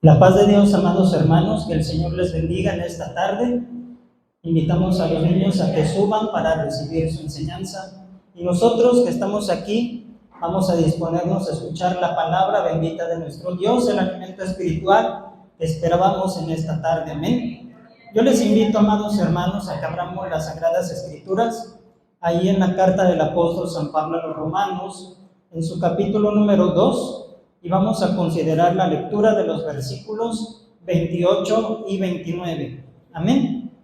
La paz de Dios, amados hermanos, que el Señor les bendiga en esta tarde. Invitamos a los niños a que suban para recibir su enseñanza. Y nosotros que estamos aquí, vamos a disponernos a escuchar la palabra bendita de nuestro Dios, el alimento espiritual que esperábamos en esta tarde. Amén. Yo les invito, amados hermanos, a que abramos las Sagradas Escrituras, ahí en la carta del apóstol San Pablo a los Romanos, en su capítulo número 2, y vamos a considerar la lectura de los versículos 28 y 29. Amén.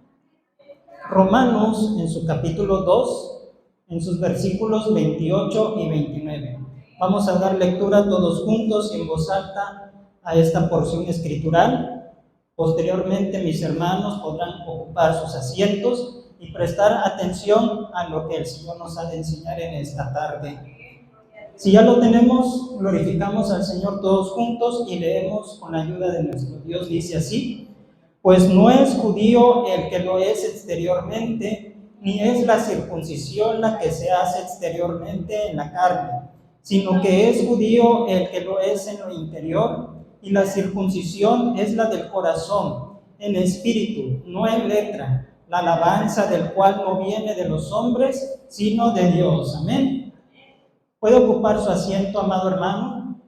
Romanos, en su capítulo 2, en sus versículos 28 y 29. Vamos a dar lectura todos juntos y en voz alta a esta porción escritural. Posteriormente, mis hermanos podrán ocupar sus asientos y prestar atención a lo que el Señor nos ha de enseñar en esta tarde. Si ya lo tenemos, glorificamos al Señor todos juntos y leemos con la ayuda de nuestro Dios. Dice así: pues no es judío el que lo es exteriormente, ni es la circuncisión la que se hace exteriormente en la carne, sino que es judío el que lo es en lo interior, y la circuncisión es la del corazón, en espíritu, no en letra, la alabanza del cual no viene de los hombres, sino de Dios. Amén. ¿Puede ocupar su asiento, amado hermano?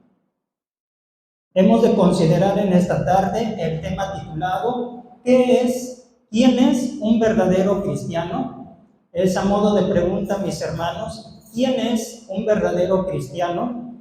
Hemos de considerar en esta tarde el tema titulado ¿quién es un verdadero cristiano? Es a modo de pregunta, mis hermanos, ¿quién es un verdadero cristiano?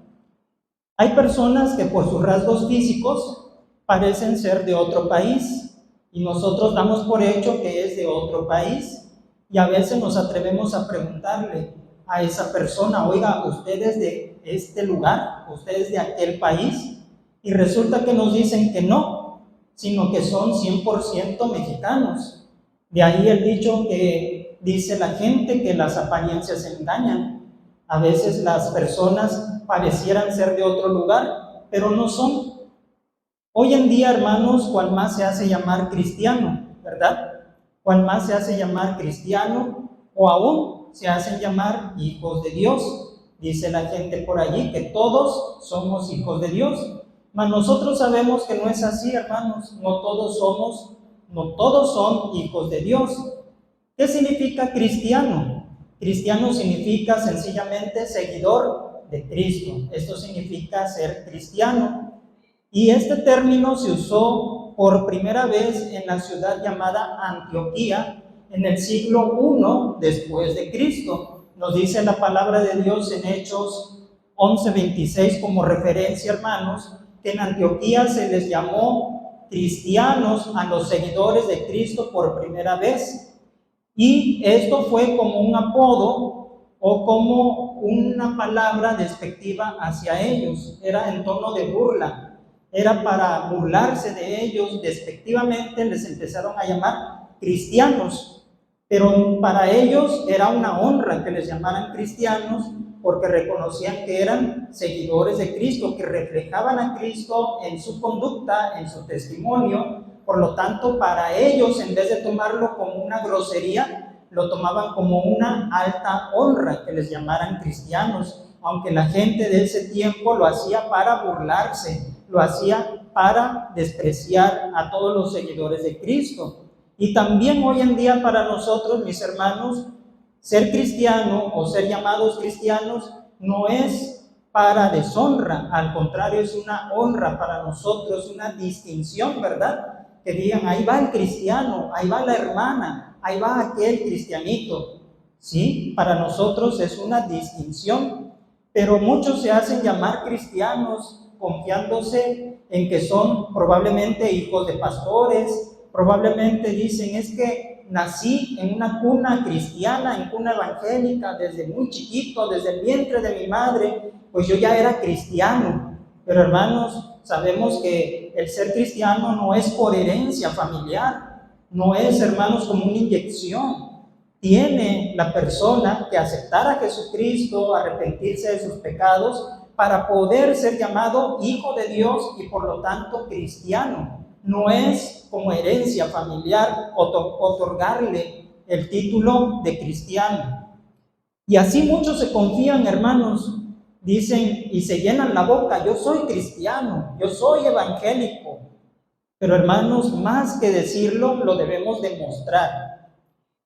Hay personas que por sus rasgos físicos parecen ser de otro país y nosotros damos por hecho que es de otro país, y a veces nos atrevemos a preguntarle a esa persona: oiga, ¿usted es de este lugar? ¿Usted es de aquel país? Y resulta que nos dicen que no, sino que son 100% mexicanos. De ahí el dicho que dice la gente que las apariencias engañan. A veces las personas parecieran ser de otro lugar, pero no son. Hoy en día, hermanos, cual más se hace llamar cristiano, ¿verdad? Cual más se hace llamar cristiano, o aún se hacen llamar hijos de Dios. Dice la gente por allí que todos somos hijos de Dios. Mas nosotros sabemos que no es así, hermanos. No todos son hijos de Dios. ¿Qué significa cristiano? Cristiano significa sencillamente seguidor de Cristo. Esto significa ser cristiano. Y este término se usó por primera vez en la ciudad llamada Antioquía en el siglo I después de Cristo. Nos dice la palabra de Dios en Hechos 11:26 como referencia, hermanos, que en Antioquía se les llamó cristianos a los seguidores de Cristo por primera vez. Y esto fue como un apodo o como una palabra despectiva hacia ellos. Era en tono de burla. Era para burlarse de ellos. Despectivamente les empezaron a llamar cristianos. Pero para ellos era una honra que les llamaran cristianos, porque reconocían que eran seguidores de Cristo, que reflejaban a Cristo en su conducta, en su testimonio. Por lo tanto, para ellos, en vez de tomarlo como una grosería, lo tomaban como una alta honra que les llamaran cristianos, aunque la gente de ese tiempo lo hacía para burlarse, lo hacía para despreciar a todos los seguidores de Cristo. Y también hoy en día para nosotros, mis hermanos, ser cristiano o ser llamados cristianos no es para deshonra, al contrario, es una honra para nosotros, una distinción, ¿verdad? Que digan: ahí va el cristiano, ahí va la hermana, ahí va aquel cristianito. Sí, para nosotros es una distinción, pero muchos se hacen llamar cristianos confiándose en que son probablemente hijos de pastores, probablemente dicen: es que nací en una cuna cristiana, en cuna evangélica, desde muy chiquito, desde el vientre de mi madre, pues yo ya era cristiano. Pero hermanos, sabemos que el ser cristiano no es por herencia familiar, no es, hermanos, como una inyección. Tiene la persona que aceptar a Jesucristo, arrepentirse de sus pecados, para poder ser llamado hijo de Dios y por lo tanto cristiano. No es como herencia familiar otorgarle el título de cristiano. Y así muchos se confían, hermanos, dicen y se llenan la boca: yo soy cristiano, yo soy evangélico, Pero hermanos, más que decirlo, lo debemos demostrar.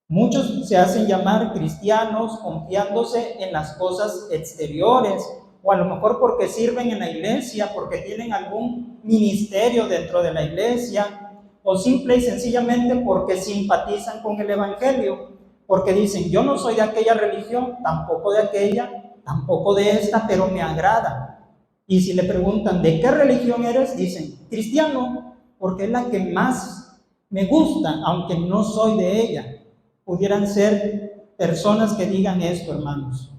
Muchos se hacen llamar cristianos confiándose en las cosas exteriores, o a lo mejor porque sirven en la iglesia, porque tienen algún ministerio dentro de la iglesia, o simple y sencillamente porque simpatizan con el evangelio, porque dicen, yo no soy de aquella religión, tampoco de aquella, tampoco de esta, pero me agrada. Y si le preguntan, ¿de qué religión eres? Dicen, cristiano, porque es la que más me gusta, aunque no soy de ella. Pudieran ser personas que digan esto, hermanos.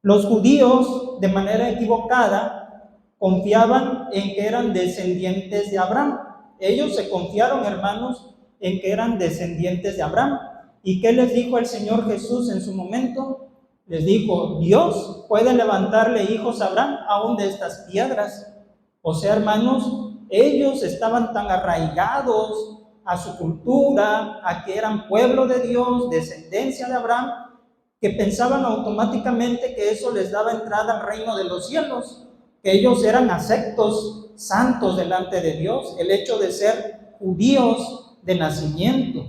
Los judíos, de manera equivocada, confiaban en que eran descendientes de Abraham. Ellos se confiaron, hermanos, en que eran descendientes de Abraham. ¿Y qué les dijo el Señor Jesús en su momento? Les dijo, Dios puede levantarle hijos a Abraham aún de estas piedras. O sea, hermanos, ellos estaban tan arraigados a su cultura, a que eran pueblo de Dios, descendencia de Abraham, que pensaban automáticamente que eso les daba entrada al reino de los cielos, que ellos eran aceptos santos delante de Dios, el hecho de ser judíos de nacimiento.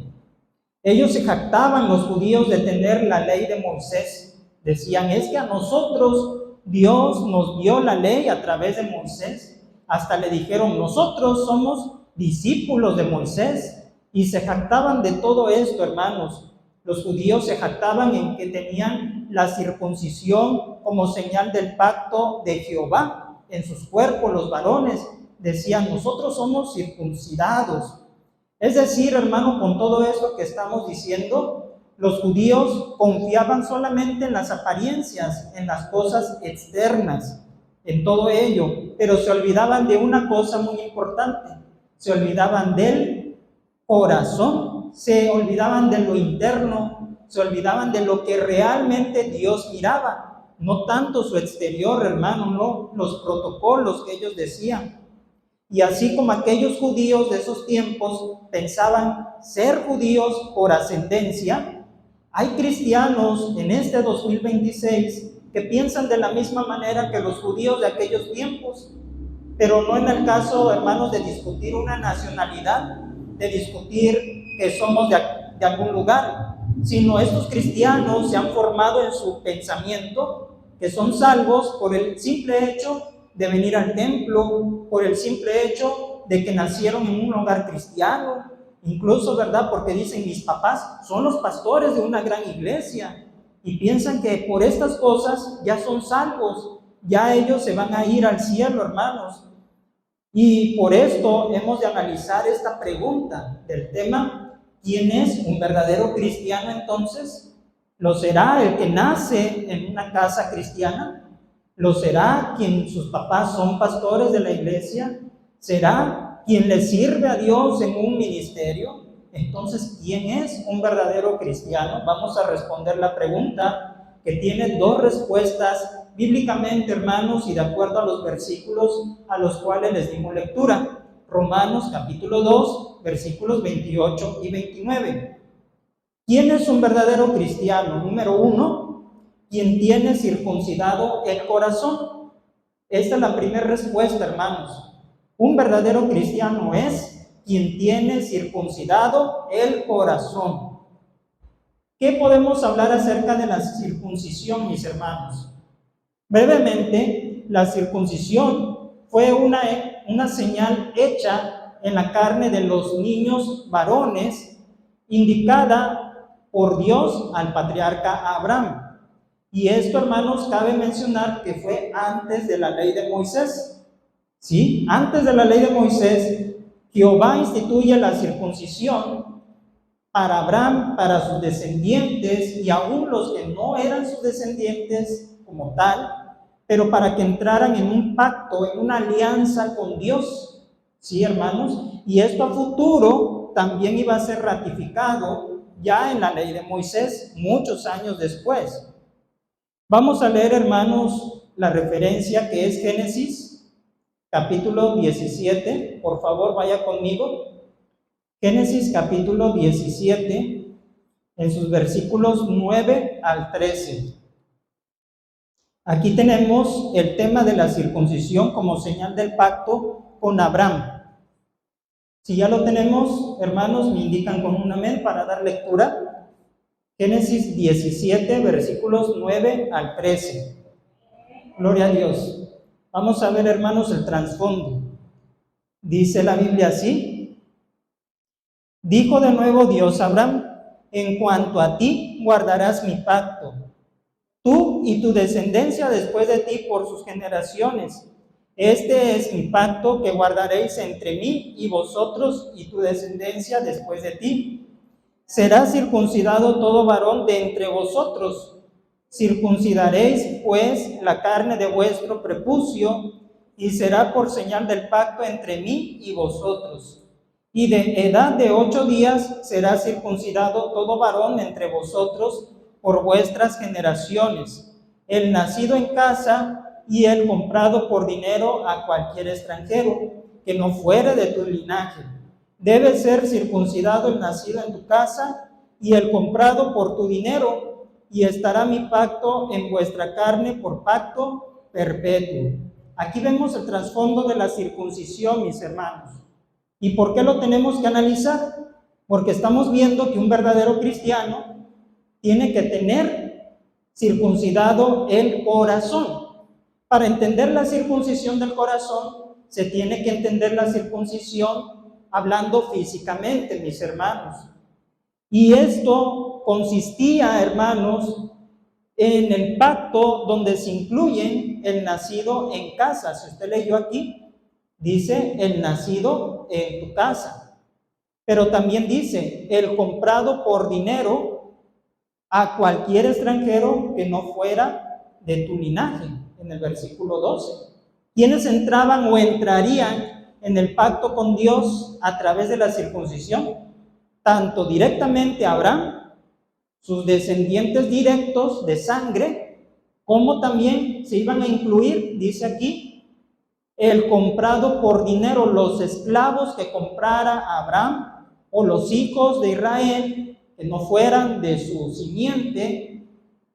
Ellos se jactaban, los judíos, de tener la ley de Moisés. Decían, es que a nosotros Dios nos dio la ley a través de Moisés. Hasta le dijeron, nosotros somos discípulos de Moisés. Y se jactaban de todo esto, hermanos. Los judíos se jactaban en que tenían la circuncisión como señal del pacto de Jehová en sus cuerpos, los varones. Decían, nosotros somos circuncidados. Es decir, hermano, con todo esto que estamos diciendo, los judíos confiaban solamente en las apariencias, en las cosas externas, en todo ello, pero se olvidaban de una cosa muy importante, se olvidaban del corazón, se olvidaban de lo interno, se olvidaban de lo que realmente Dios miraba, no tanto su exterior, hermano, no los protocolos que ellos decían. Y así como aquellos judíos de esos tiempos pensaban ser judíos por ascendencia, hay cristianos en este 2026 que piensan de la misma manera que los judíos de aquellos tiempos, pero no en el caso, hermanos, de discutir una nacionalidad, de discutir que somos de algún lugar, sino estos cristianos se han formado en su pensamiento que son salvos por el simple hecho de venir al templo, por el simple hecho de que nacieron en un hogar cristiano, incluso, ¿verdad? Porque dicen, mis papás son los pastores de una gran iglesia, y piensan que por estas cosas ya son salvos, ya ellos se van a ir al cielo, hermanos. Y por esto hemos de analizar esta pregunta del tema, ¿quién es un verdadero cristiano entonces? ¿Lo será el que nace en una casa cristiana? ¿Lo será quien sus papás son pastores de la iglesia? ¿Será quien le sirve a Dios en un ministerio? Entonces, ¿quién es un verdadero cristiano? Vamos a responder la pregunta, que tiene dos respuestas bíblicamente, hermanos, y de acuerdo a los versículos a los cuales les dimos lectura. Romanos capítulo 2, versículos 28 y 29. ¿Quién es un verdadero cristiano? Número 1, quien tiene circuncidado el corazón. Esta es la primera respuesta, hermanos. Un verdadero cristiano es quien tiene circuncidado el corazón. ¿Qué podemos hablar acerca de la circuncisión, mis hermanos? Brevemente, la circuncisión fue una señal hecha en la carne de los niños varones, indicada por Dios al patriarca Abraham. Y esto, hermanos, cabe mencionar que fue antes de la ley de Moisés. ¿Sí? Antes de la ley de Moisés, Jehová instituye la circuncisión para Abraham, para sus descendientes, y aún los que no eran sus descendientes como tal, pero para que entraran en un pacto, en una alianza con Dios. ¿Sí, hermanos? Y esto a futuro también iba a ser ratificado ya en la ley de Moisés, muchos años después. Vamos a leer, hermanos, la referencia que es Génesis, capítulo 17. Por favor, vaya conmigo. Génesis, capítulo 17, en sus versículos 9 al 13. Aquí tenemos el tema de la circuncisión como señal del pacto con Abraham. Si ya lo tenemos, hermanos, me indican con un amén para dar lectura. Génesis 17, versículos 9 al 13. Gloria a Dios. Vamos a ver, hermanos, el trasfondo. Dice la Biblia así: dijo de nuevo Dios a Abraham: en cuanto a ti, guardarás mi pacto, tú y tu descendencia después de ti por sus generaciones. Este es mi pacto que guardaréis entre mí y vosotros y tu descendencia después de ti. Será circuncidado todo varón de entre vosotros. Circuncidaréis, pues, la carne de vuestro prepucio, y será por señal del pacto entre mí y vosotros. Y de edad de 8 días será circuncidado todo varón entre vosotros por vuestras generaciones, el nacido en casa y el comprado por dinero a cualquier extranjero, que no fuere de tu linaje. Debe ser circuncidado el nacido en tu casa y el comprado por tu dinero, y estará mi pacto en vuestra carne por pacto perpetuo. Aquí vemos el trasfondo de la circuncisión, mis hermanos. ¿Y por qué lo tenemos que analizar? Porque estamos viendo que un verdadero cristiano tiene que tener circuncidado el corazón. Para entender la circuncisión del corazón, se tiene que entender la circuncisión hablando físicamente, mis hermanos. Y esto consistía, hermanos, en el pacto donde se incluyen el nacido en casa. Si usted leyó aquí, dice el nacido en tu casa. Pero también dice el comprado por dinero a cualquier extranjero que no fuera de tu linaje, en el versículo 12. ¿Quiénes entraban o entrarían en el pacto con Dios a través de la circuncisión? Tanto directamente Abraham, sus descendientes directos de sangre, como también se iban a incluir, dice aquí, el comprado por dinero, los esclavos que comprara Abraham, o los hijos de Israel que no fueran de su simiente,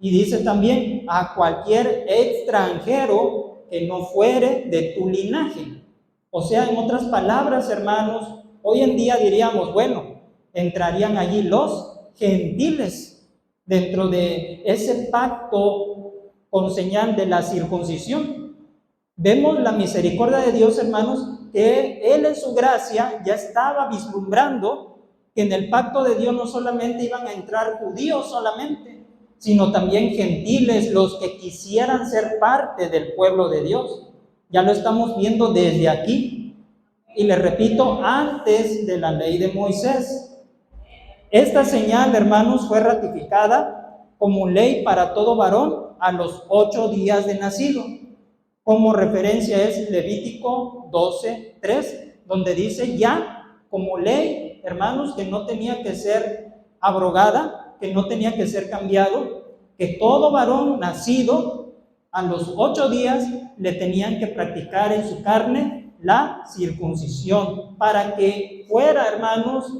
y dice también a cualquier extranjero que no fuere de tu linaje. O sea, en otras palabras, hermanos, hoy en día diríamos, bueno, entrarían allí los gentiles dentro de ese pacto con señal de la circuncisión. Vemos la misericordia de Dios, hermanos, que Él en su gracia ya estaba vislumbrando que en el pacto de Dios no solamente iban a entrar judíos solamente, sino también gentiles, los que quisieran ser parte del pueblo de Dios. Ya lo estamos viendo desde aquí. Y le repito, antes de la ley de Moisés. Esta señal, hermanos, fue ratificada como ley para todo varón a los 8 días de nacido. Como referencia es Levítico 12:3, donde dice ya como ley, hermanos, que no tenía que ser abrogada, que no tenía que ser cambiado, que todo varón nacido a los 8 días le tenían que practicar en su carne la circuncisión, para que fuera, hermanos,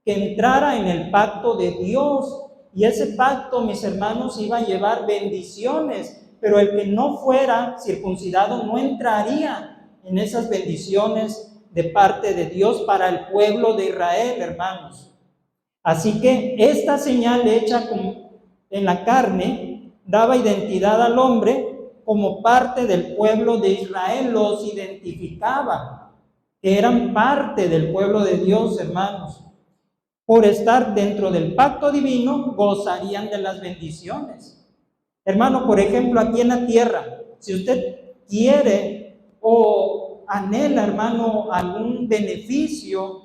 que entrara en el pacto de Dios. Y ese pacto, mis hermanos, iba a llevar bendiciones, pero el que no fuera circuncidado no entraría en esas bendiciones de parte de Dios para el pueblo de Israel, hermanos. Así que esta señal hecha en la carne daba identidad al hombre como parte del pueblo de Israel, los identificaba, que eran parte del pueblo de Dios, hermanos. Por estar dentro del pacto divino, gozarían de las bendiciones. Hermano, por ejemplo, aquí en la tierra, si usted quiere o anhela, hermano, algún beneficio,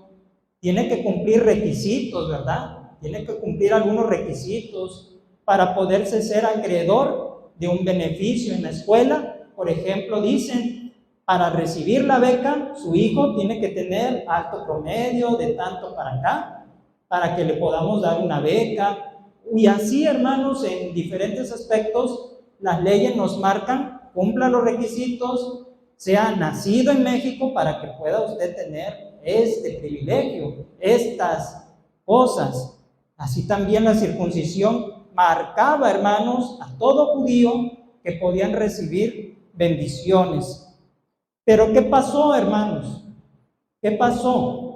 tiene que cumplir requisitos, ¿verdad? Tiene que cumplir algunos requisitos para poderse ser acreedor de un beneficio en la escuela. Por ejemplo, dicen, para recibir la beca, su hijo tiene que tener alto promedio de tanto para acá, para que le podamos dar una beca. Y así, hermanos, en diferentes aspectos, las leyes nos marcan, cumpla los requisitos, sea nacido en México para que pueda usted tener este privilegio, estas cosas. Así también la circuncisión marcaba, hermanos, a todo judío que podían recibir bendiciones. Pero ¿qué pasó, hermanos? ¿Qué pasó?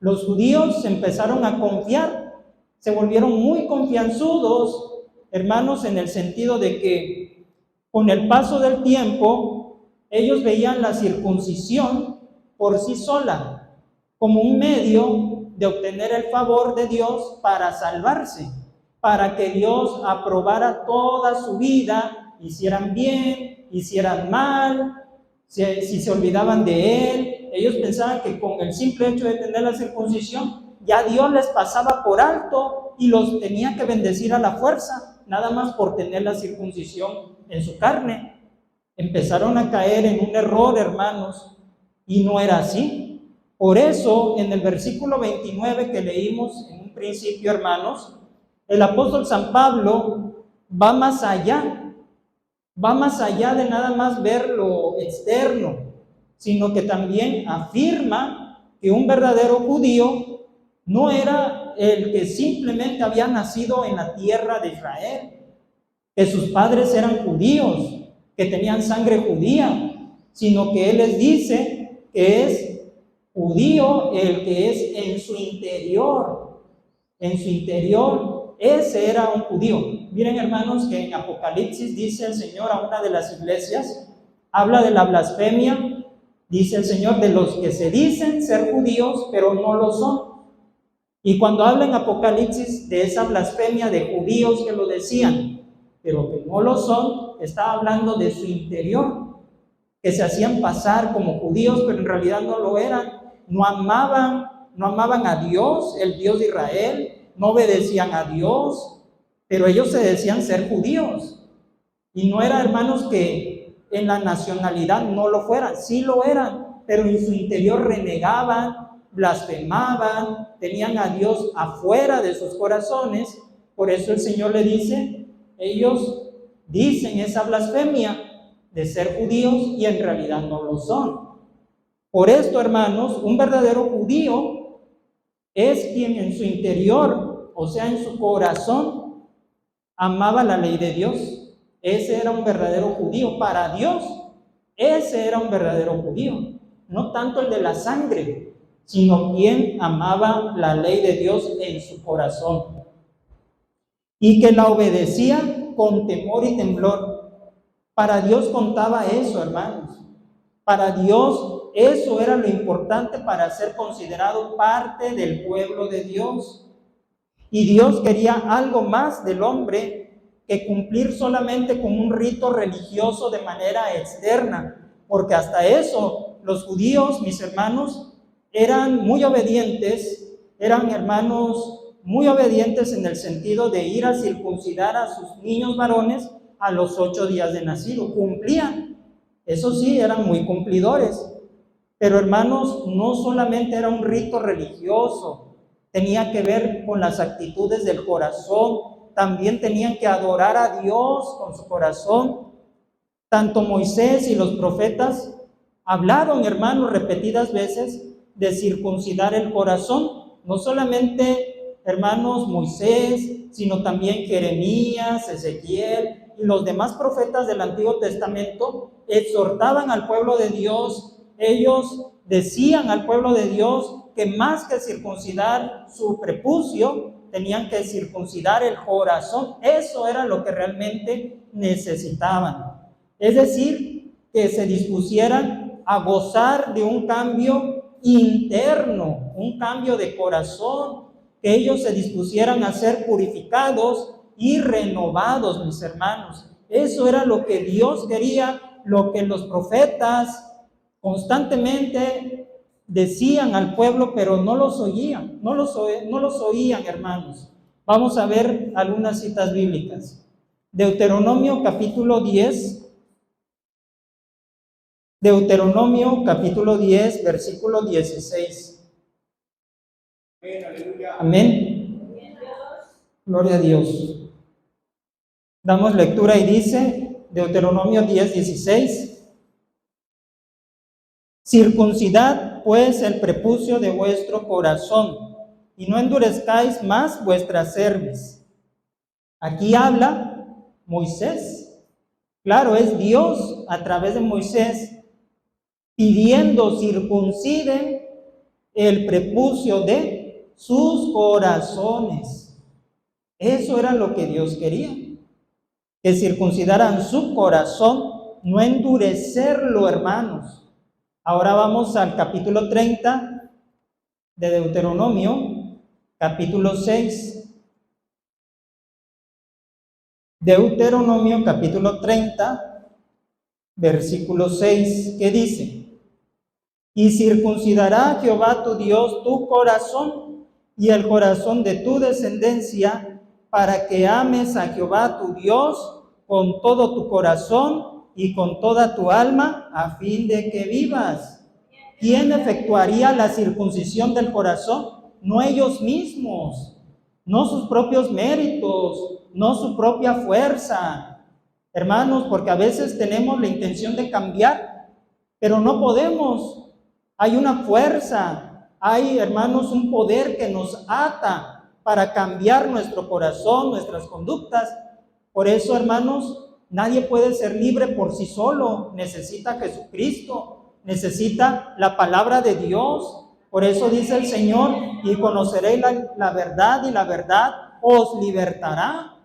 Los judíos empezaron a confiar, se volvieron muy confianzudos, hermanos, en el sentido de que con el paso del tiempo, ellos veían la circuncisión por sí sola, como un medio de obtener el favor de Dios para salvarse, para que Dios aprobara toda su vida, hicieran bien, hicieran mal, si se olvidaban de Él. Ellos pensaban que con el simple hecho de tener la circuncisión, ya Dios les pasaba por alto y los tenía que bendecir a la fuerza, nada más por tener la circuncisión en su carne. Empezaron a caer en un error, hermanos, y no era así. Por eso, en el versículo 29 que leímos en un principio, hermanos, el apóstol San Pablo va más allá de nada más ver lo externo, sino que también afirma que un verdadero judío no era el que simplemente había nacido en la tierra de Israel, que sus padres eran judíos, que tenían sangre judía, sino que él les dice que es judío el que es en su interior, ese era un judío. Miren, hermanos, que en Apocalipsis dice el Señor a una de las iglesias, habla de la blasfemia, dice el Señor, de los que se dicen ser judíos, pero no lo son. Y cuando habla en Apocalipsis de esa blasfemia de judíos que lo decían, pero que no lo son, está hablando de su interior, que se hacían pasar como judíos, pero en realidad no lo eran. No amaban a Dios, el Dios de Israel, no obedecían a Dios, pero ellos se decían ser judíos. Y no era, hermanos, que en la nacionalidad no lo fueran, sí lo eran, pero en su interior renegaban, blasfemaban, tenían a Dios afuera de sus corazones. Por eso el Señor le dice, ellos dicen esa blasfemia de ser judíos y en realidad no lo son. Por esto, hermanos, un verdadero judío es quien en su interior, o sea, en su corazón, amaba la ley de Dios. Ese era un verdadero judío. Para Dios, ese era un verdadero judío. No tanto el de la sangre, sino quien amaba la ley de Dios en su corazón. Y que la obedecía con temor y temblor. Para Dios contaba eso, hermanos. Para Dios eso era lo importante para ser considerado parte del pueblo de Dios. Y Dios quería algo más del hombre que cumplir solamente con un rito religioso de manera externa, porque hasta eso los judíos, mis hermanos, eran muy obedientes, eran hermanos muy obedientes en el sentido de ir a circuncidar a sus niños varones a los 8 días de nacido, cumplían. Eso sí, eran muy cumplidores. Pero hermanos, no solamente era un rito religioso, tenía que ver con las actitudes del corazón, también tenían que adorar a Dios con su corazón. Tanto Moisés y los profetas hablaron, hermanos, repetidas veces de circuncidar el corazón. No solamente, hermanos, Moisés, sino también Jeremías, Ezequiel y los demás profetas del Antiguo Testamento exhortaban al pueblo de Dios. Ellos decían al pueblo de Dios que más que circuncidar su prepucio, tenían que circuncidar el corazón. Eso era lo que realmente necesitaban. Es decir, que se dispusieran a gozar de un cambio interno, un cambio de corazón, que ellos se dispusieran a ser purificados y renovados, mis hermanos. Eso era lo que Dios quería, lo que los profetas constantemente decían al pueblo, pero no los oían, no los oían, hermanos. Vamos a ver algunas citas bíblicas. Deuteronomio capítulo 10, versículo 16. Amén. Gloria a Dios. Damos lectura y dice, Deuteronomio 10, 16. Circuncidad pues el prepucio de vuestro corazón y no endurezcáis más vuestra cerviz. Aquí habla Moisés. Claro, es Dios a través de Moisés pidiendo circunciden el prepucio de sus corazones. Eso era lo que Dios quería, que circuncidaran su corazón, no endurecerlo, hermanos. Ahora vamos al capítulo 30 de Deuteronomio, capítulo 6. Deuteronomio capítulo 30, versículo 6, ¿qué dice? Y circuncidará Jehová tu Dios tu corazón y el corazón de tu descendencia, para que ames a Jehová tu Dios con todo tu corazón y con toda tu alma, a fin de que vivas. ¿Quién efectuaría la circuncisión del corazón? No ellos mismos, no sus propios méritos, no su propia fuerza. Hermanos, porque a veces tenemos la intención de cambiar, pero no podemos. Hay una fuerza, hay, hermanos, un poder que nos ata para cambiar nuestro corazón, nuestras conductas. Por eso, hermanos, nadie puede ser libre por sí solo. Necesita a Jesucristo, necesita la palabra de Dios. Por eso dice el Señor, y conoceréis la verdad, y la verdad os libertará.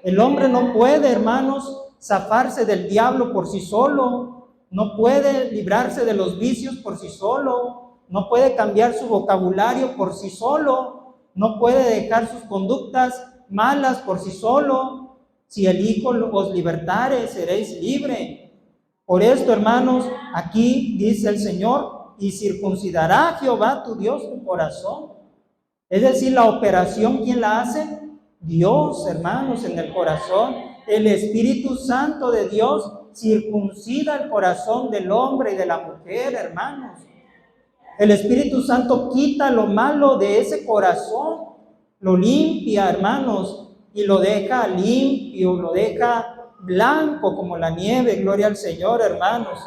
El hombre no puede, hermanos, zafarse del diablo por sí solo, no puede librarse de los vicios por sí solo, no puede cambiar su vocabulario por sí solo, no puede dejar sus conductas malas por sí solo. Si el Hijo os libertare, seréis libre. Por esto, hermanos, aquí dice el Señor, y circuncidará Jehová tu Dios tu corazón. Es decir, la operación, ¿quién la hace? Dios, hermanos, en el corazón. El Espíritu Santo de Dios circuncida el corazón del hombre y de la mujer, hermanos. El Espíritu Santo quita lo malo de ese corazón, lo limpia, hermanos, y lo deja limpio, lo deja blanco como la nieve. Gloria al Señor, hermanos.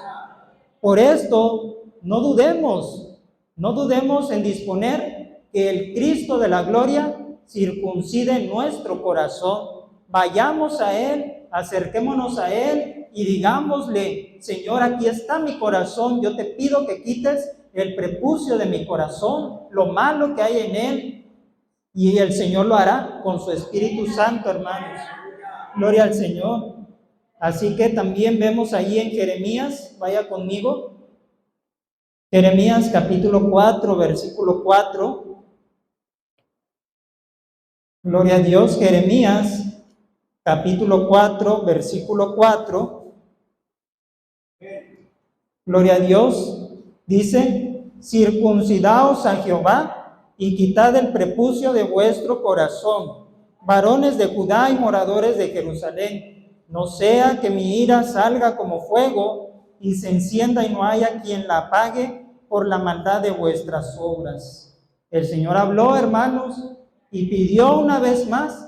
Por esto, no dudemos en disponer que el Cristo de la gloria circuncide nuestro corazón. Vayamos a Él, acerquémonos a Él y digámosle: Señor, aquí está mi corazón, yo te pido que quites el prepucio de mi corazón, lo malo que hay en él, y el Señor lo hará con su Espíritu Santo, hermanos. Gloria al Señor. Así que también vemos ahí en Jeremías, vaya conmigo, Jeremías capítulo 4, versículo 4. Gloria a Dios. Jeremías capítulo 4, versículo 4. Gloria a Dios. Dice: circuncidaos a Jehová y quitad el prepucio de vuestro corazón, varones de Judá y moradores de Jerusalén, no sea que mi ira salga como fuego y se encienda y no haya quien la apague por la maldad de vuestras obras. El Señor habló, hermanos, y pidió una vez más: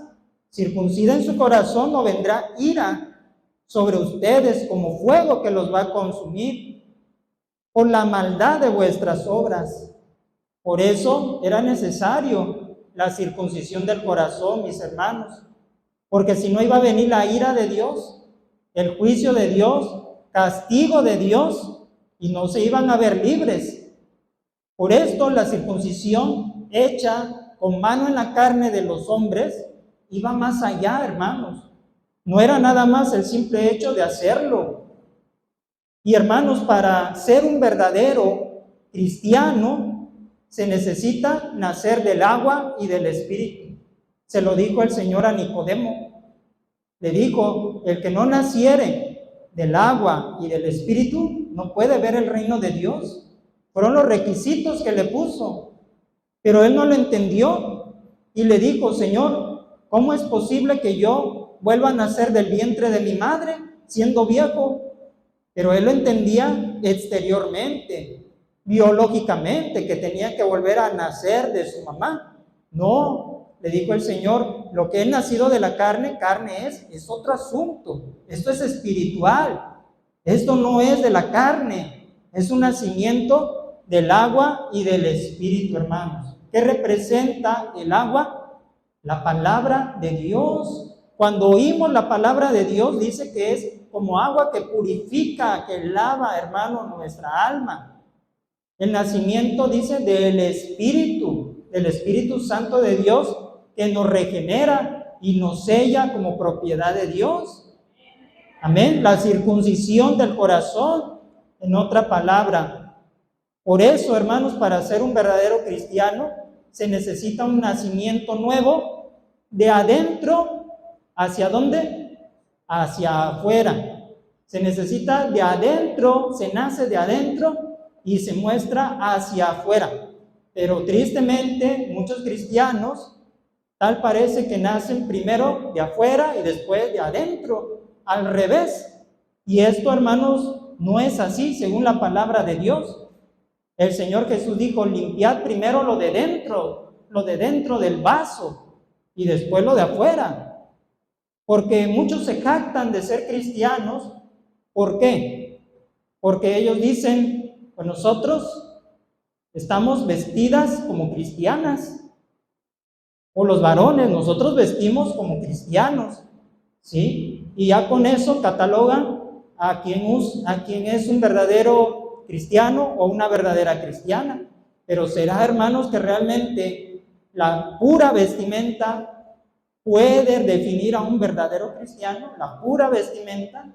circunciden su corazón o vendrá ira sobre ustedes como fuego que los va a consumir por la maldad de vuestras obras. Por eso era necesario la circuncisión del corazón, mis hermanos, porque si no iba a venir la ira de Dios, el juicio de Dios, castigo de Dios, y no se iban a ver libres. Por esto la circuncisión hecha con mano en la carne de los hombres iba más allá, hermanos. No era nada más el simple hecho de hacerlo. Y hermanos, para ser un verdadero cristiano se necesita nacer del agua y del Espíritu. Se lo dijo el Señor a Nicodemo. Le dijo: el que no naciere del agua y del Espíritu no puede ver el reino de Dios. Fueron los requisitos que le puso. Pero él no lo entendió y le dijo: Señor, ¿cómo es posible que yo vuelva a nacer del vientre de mi madre siendo viejo? Pero él lo entendía exteriormente, biológicamente, que tenía que volver a nacer de su mamá. No, le dijo el Señor: lo que es nacido de la carne, carne es otro asunto. Esto es espiritual. Esto no es de la carne, es un nacimiento del agua y del Espíritu, hermanos. ¿Qué representa el agua? La palabra de Dios. Cuando oímos la palabra de Dios, dice que es como agua que purifica, que lava, hermano, nuestra alma. El nacimiento, dice, del Espíritu Santo de Dios, que nos regenera y nos sella como propiedad de Dios. Amén. La circuncisión del corazón, en otra palabra. Por eso, hermanos, para ser un verdadero cristiano, se necesita un nacimiento nuevo de adentro. ¿Hacia dónde? Hacia afuera. Se necesita de adentro, se nace de adentro y se muestra hacia afuera. Pero tristemente, muchos cristianos, tal parece que nacen primero de afuera y después de adentro, al revés. Y esto, hermanos, no es así según la palabra de Dios. El Señor Jesús dijo: limpiad primero lo de dentro del vaso y después lo de afuera. Porque muchos se jactan de ser cristianos. ¿Por qué? Porque ellos dicen: pues nosotros estamos vestidas como cristianas. O los varones, nosotros vestimos como cristianos, ¿sí? Y ya con eso catalogan a quien es un verdadero cristiano o una verdadera cristiana. Pero ¿será, hermanos, que realmente la pura vestimenta puede definir a un verdadero cristiano? La pura vestimenta.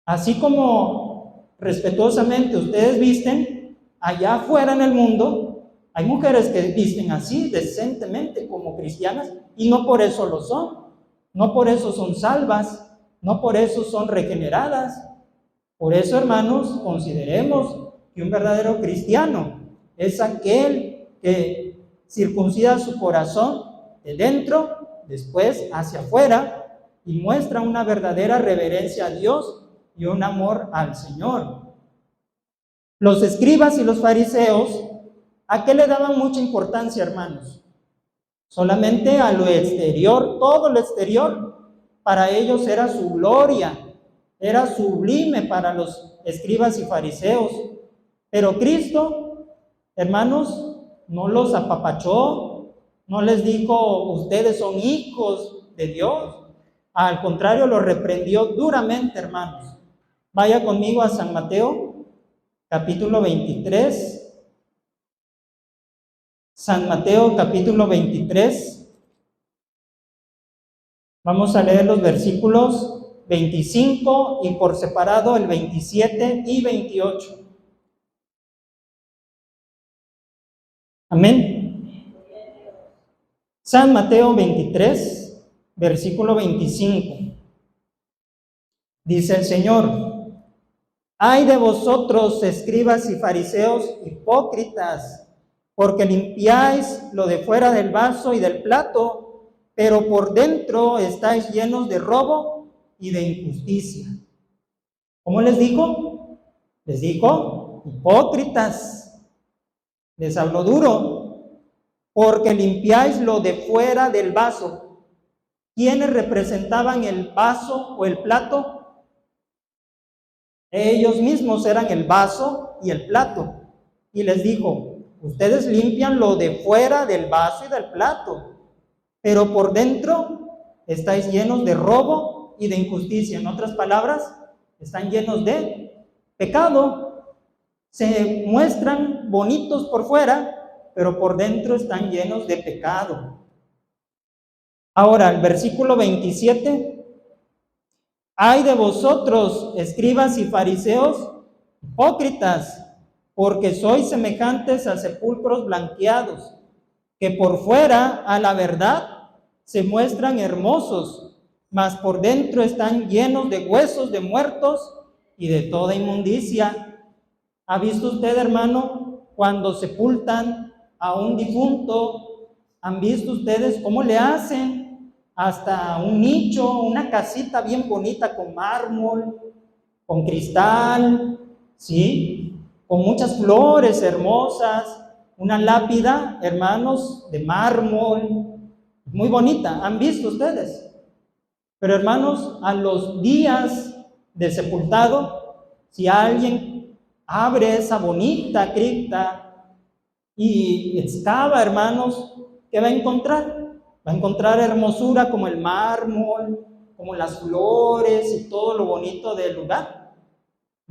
Así como respetuosamente ustedes visten, allá afuera en el mundo hay mujeres que visten así, decentemente, como cristianas, y no por eso lo son. No por eso son salvas, no por eso son regeneradas. Por eso, hermanos, consideremos que un verdadero cristiano es aquel que circuncida su corazón de dentro, después hacia afuera, y muestra una verdadera reverencia a Dios y un amor al Señor. Los escribas y los fariseos, ¿a qué le daban mucha importancia, hermanos? Solamente a lo exterior, todo lo exterior. Para ellos era su gloria, era sublime para los escribas y fariseos. Pero Cristo, hermanos, no los apapachó, no les dijo: ustedes son hijos de Dios. Al contrario, los reprendió duramente, hermanos. Vaya conmigo a San Mateo, capítulo 23. San Mateo, capítulo 23. Vamos a leer los versículos 25 y por separado el 27 y 28. Amén. San Mateo 23, versículo 25. Dice el Señor: ay de vosotros, escribas y fariseos hipócritas, porque limpiáis lo de fuera del vaso y del plato, pero por dentro estáis llenos de robo y de injusticia. ¿Cómo les dijo? Les dijo: hipócritas. Les habló duro, porque limpiáis lo de fuera del vaso. ¿Quiénes representaban el vaso o el plato? Ellos mismos eran el vaso y el plato. Y les dijo: ustedes limpian lo de fuera del vaso y del plato, pero por dentro estáis llenos de robo y de injusticia. En otras palabras, están llenos de pecado. Se muestran bonitos por fuera, pero por dentro están llenos de pecado. Ahora, el versículo 27. Ay de vosotros, escribas y fariseos hipócritas, porque sois semejantes a sepulcros blanqueados, que por fuera, a la verdad, se muestran hermosos, mas por dentro están llenos de huesos de muertos y de toda inmundicia. ¿Ha visto usted, hermano, cuando sepultan a un difunto? ¿Han visto ustedes cómo le hacen? Hasta un nicho, una casita bien bonita con mármol, con cristal, ¿sí? Con muchas flores hermosas, una lápida, hermanos, de mármol, muy bonita. ¿Han visto ustedes? Pero, hermanos, a los días de sepultado, si alguien abre esa bonita cripta y excava, hermanos, ¿qué va a encontrar? Va a encontrar hermosura como el mármol, como las flores y todo lo bonito del lugar.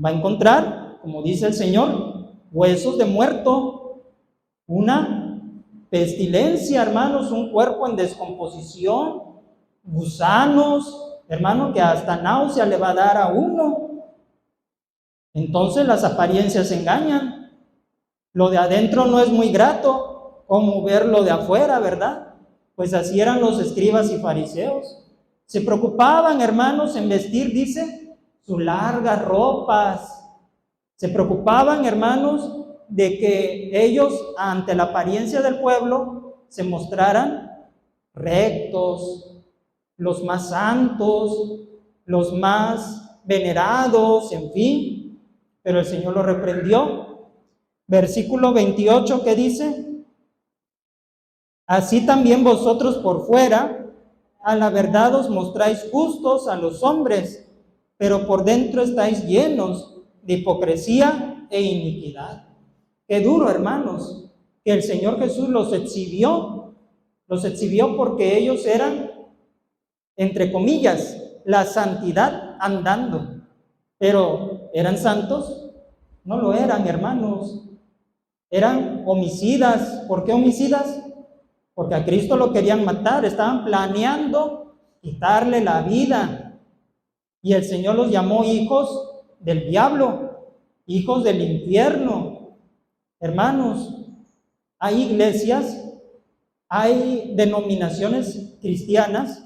Va a encontrar, como dice el Señor, huesos de muerto, una pestilencia, hermanos, un cuerpo en descomposición, gusanos, hermano, que hasta náusea le va a dar a uno. Entonces las apariencias engañan. Lo de adentro no es muy grato, como ver lo de afuera, ¿verdad? Pues así eran los escribas y fariseos. Se preocupaban, hermanos, en vestir, dice, sus largas ropas. Se preocupaban, hermanos, de que ellos, ante la apariencia del pueblo, se mostraran rectos, los más santos, los más venerados, en fin. Pero el Señor lo reprendió. Versículo 28, que dice: así también vosotros por fuera, a la verdad os mostráis justos a los hombres, pero por dentro estáis llenos de hipocresía e iniquidad. Qué duro, hermanos, que el Señor Jesús los exhibió porque ellos eran, entre comillas, la santidad andando. Pero ¿eran santos? No lo eran, hermanos. Eran homicidas. ¿Por qué homicidas? Porque a Cristo lo querían matar, estaban planeando quitarle la vida. Y el Señor los llamó hijos del diablo, hijos del infierno. Hermanos, hay iglesias, hay denominaciones cristianas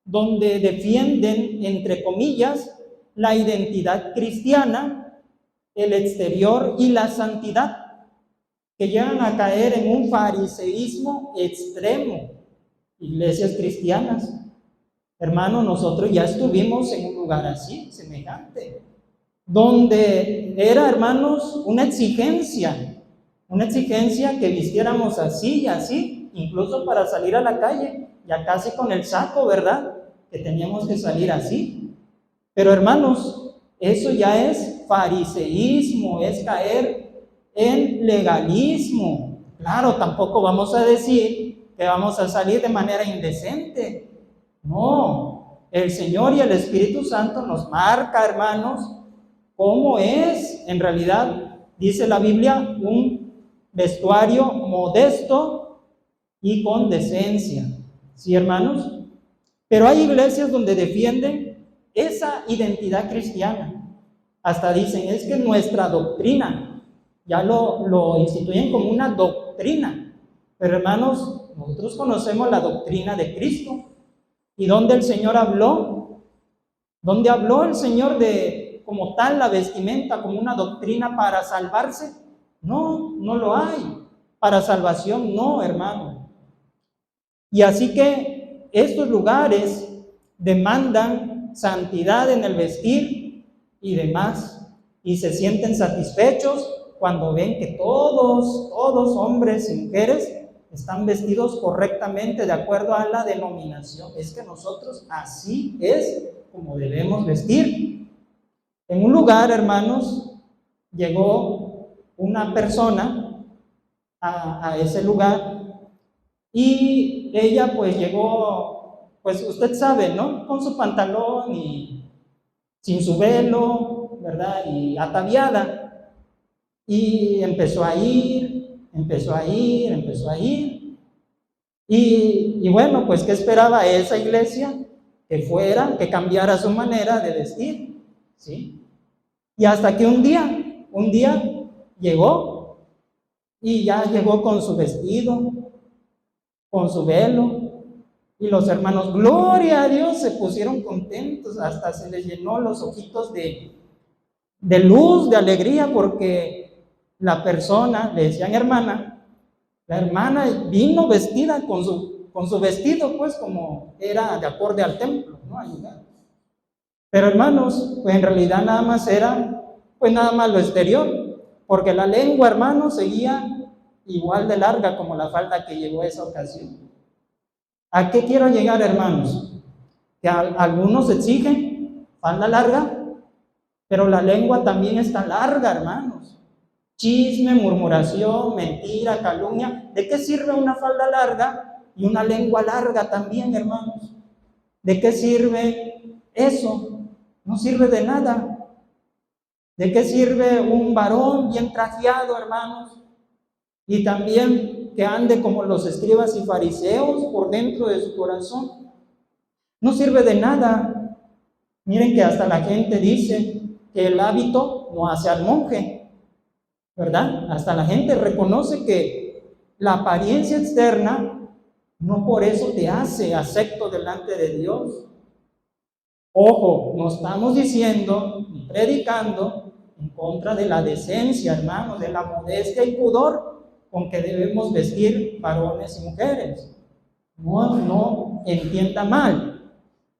donde defienden, entre comillas, la identidad cristiana, el exterior y la santidad, que llegan a caer en un fariseísmo extremo. Iglesias cristianas. Hermanos, nosotros ya estuvimos en un lugar así, semejante, donde era, hermanos, una exigencia que vistiéramos así y así, incluso para salir a la calle, ya casi con el saco, ¿verdad? Que teníamos que salir así. Pero hermanos, eso ya es fariseísmo, es caer en legalismo. Claro, tampoco vamos a decir que vamos a salir de manera indecente. No, el Señor y el Espíritu Santo nos marca, hermanos, cómo es, en realidad, dice la Biblia, un vestuario modesto y con decencia. ¿Sí, hermanos? Pero hay iglesias donde defienden esa identidad cristiana. Hasta dicen, es que nuestra doctrina, ya lo instituyen como una doctrina. Pero hermanos, nosotros conocemos la doctrina de Cristo. ¿Y dónde el Señor habló? ¿Dónde habló el Señor de como tal la vestimenta como una doctrina para salvarse? No, no lo hay. Para salvación no, hermano. Y así que estos lugares demandan santidad en el vestir y demás, y se sienten satisfechos cuando ven que todos, hombres y mujeres, están vestidos correctamente de acuerdo a la denominación. Es que nosotros así es como debemos vestir. En un lugar, hermanos, llegó una persona a ese lugar, y ella pues llegó, pues usted sabe, ¿no? Con su pantalón y sin su velo, ¿verdad? Y ataviada. Y empezó a ir. Y bueno, pues ¿qué esperaba esa iglesia? Que cambiara su manera de vestir, ¿sí? Y hasta que un día llegó, y ya llegó con su vestido, con su velo, y los hermanos, gloria a Dios, se pusieron contentos, hasta se les llenó los ojitos de luz, de alegría, porque la persona, le decían hermana, la hermana vino vestida con su vestido, pues como era de acorde al templo, ¿no? Ayudar. Pero hermanos, pues en realidad nada más era, pues nada más lo exterior, porque la lengua, hermanos, seguía igual de larga como la falda que llevó esa ocasión. ¿A qué quiero llegar, hermanos? Que algunos exigen falda larga, pero la lengua también está larga, hermanos. Chisme, murmuración, mentira, calumnia. ¿De qué sirve una falda larga y una lengua larga también, hermanos? ¿De qué sirve eso? No sirve de nada. ¿De qué sirve un varón bien trajeado, hermanos? Y también que ande como los escribas y fariseos por dentro de su corazón. No sirve de nada. Miren que hasta la gente dice que el hábito no hace al monje, ¿verdad? Hasta la gente reconoce que la apariencia externa no por eso te hace acepto delante de Dios. Ojo, no estamos diciendo ni predicando en contra de la decencia, hermanos, de la modestia y pudor con que debemos vestir varones y mujeres. No entienda mal,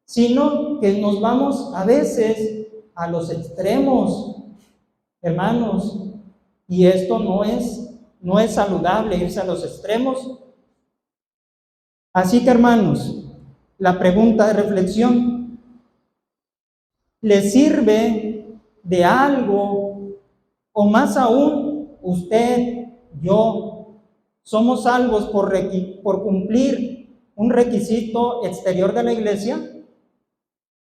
sino que nos vamos a veces a los extremos, hermanos, y esto no es saludable irse a los extremos. Así que, hermanos, la pregunta de reflexión: ¿le sirve de algo? O más aún, usted, yo, somos salvos por cumplir un requisito exterior de la iglesia.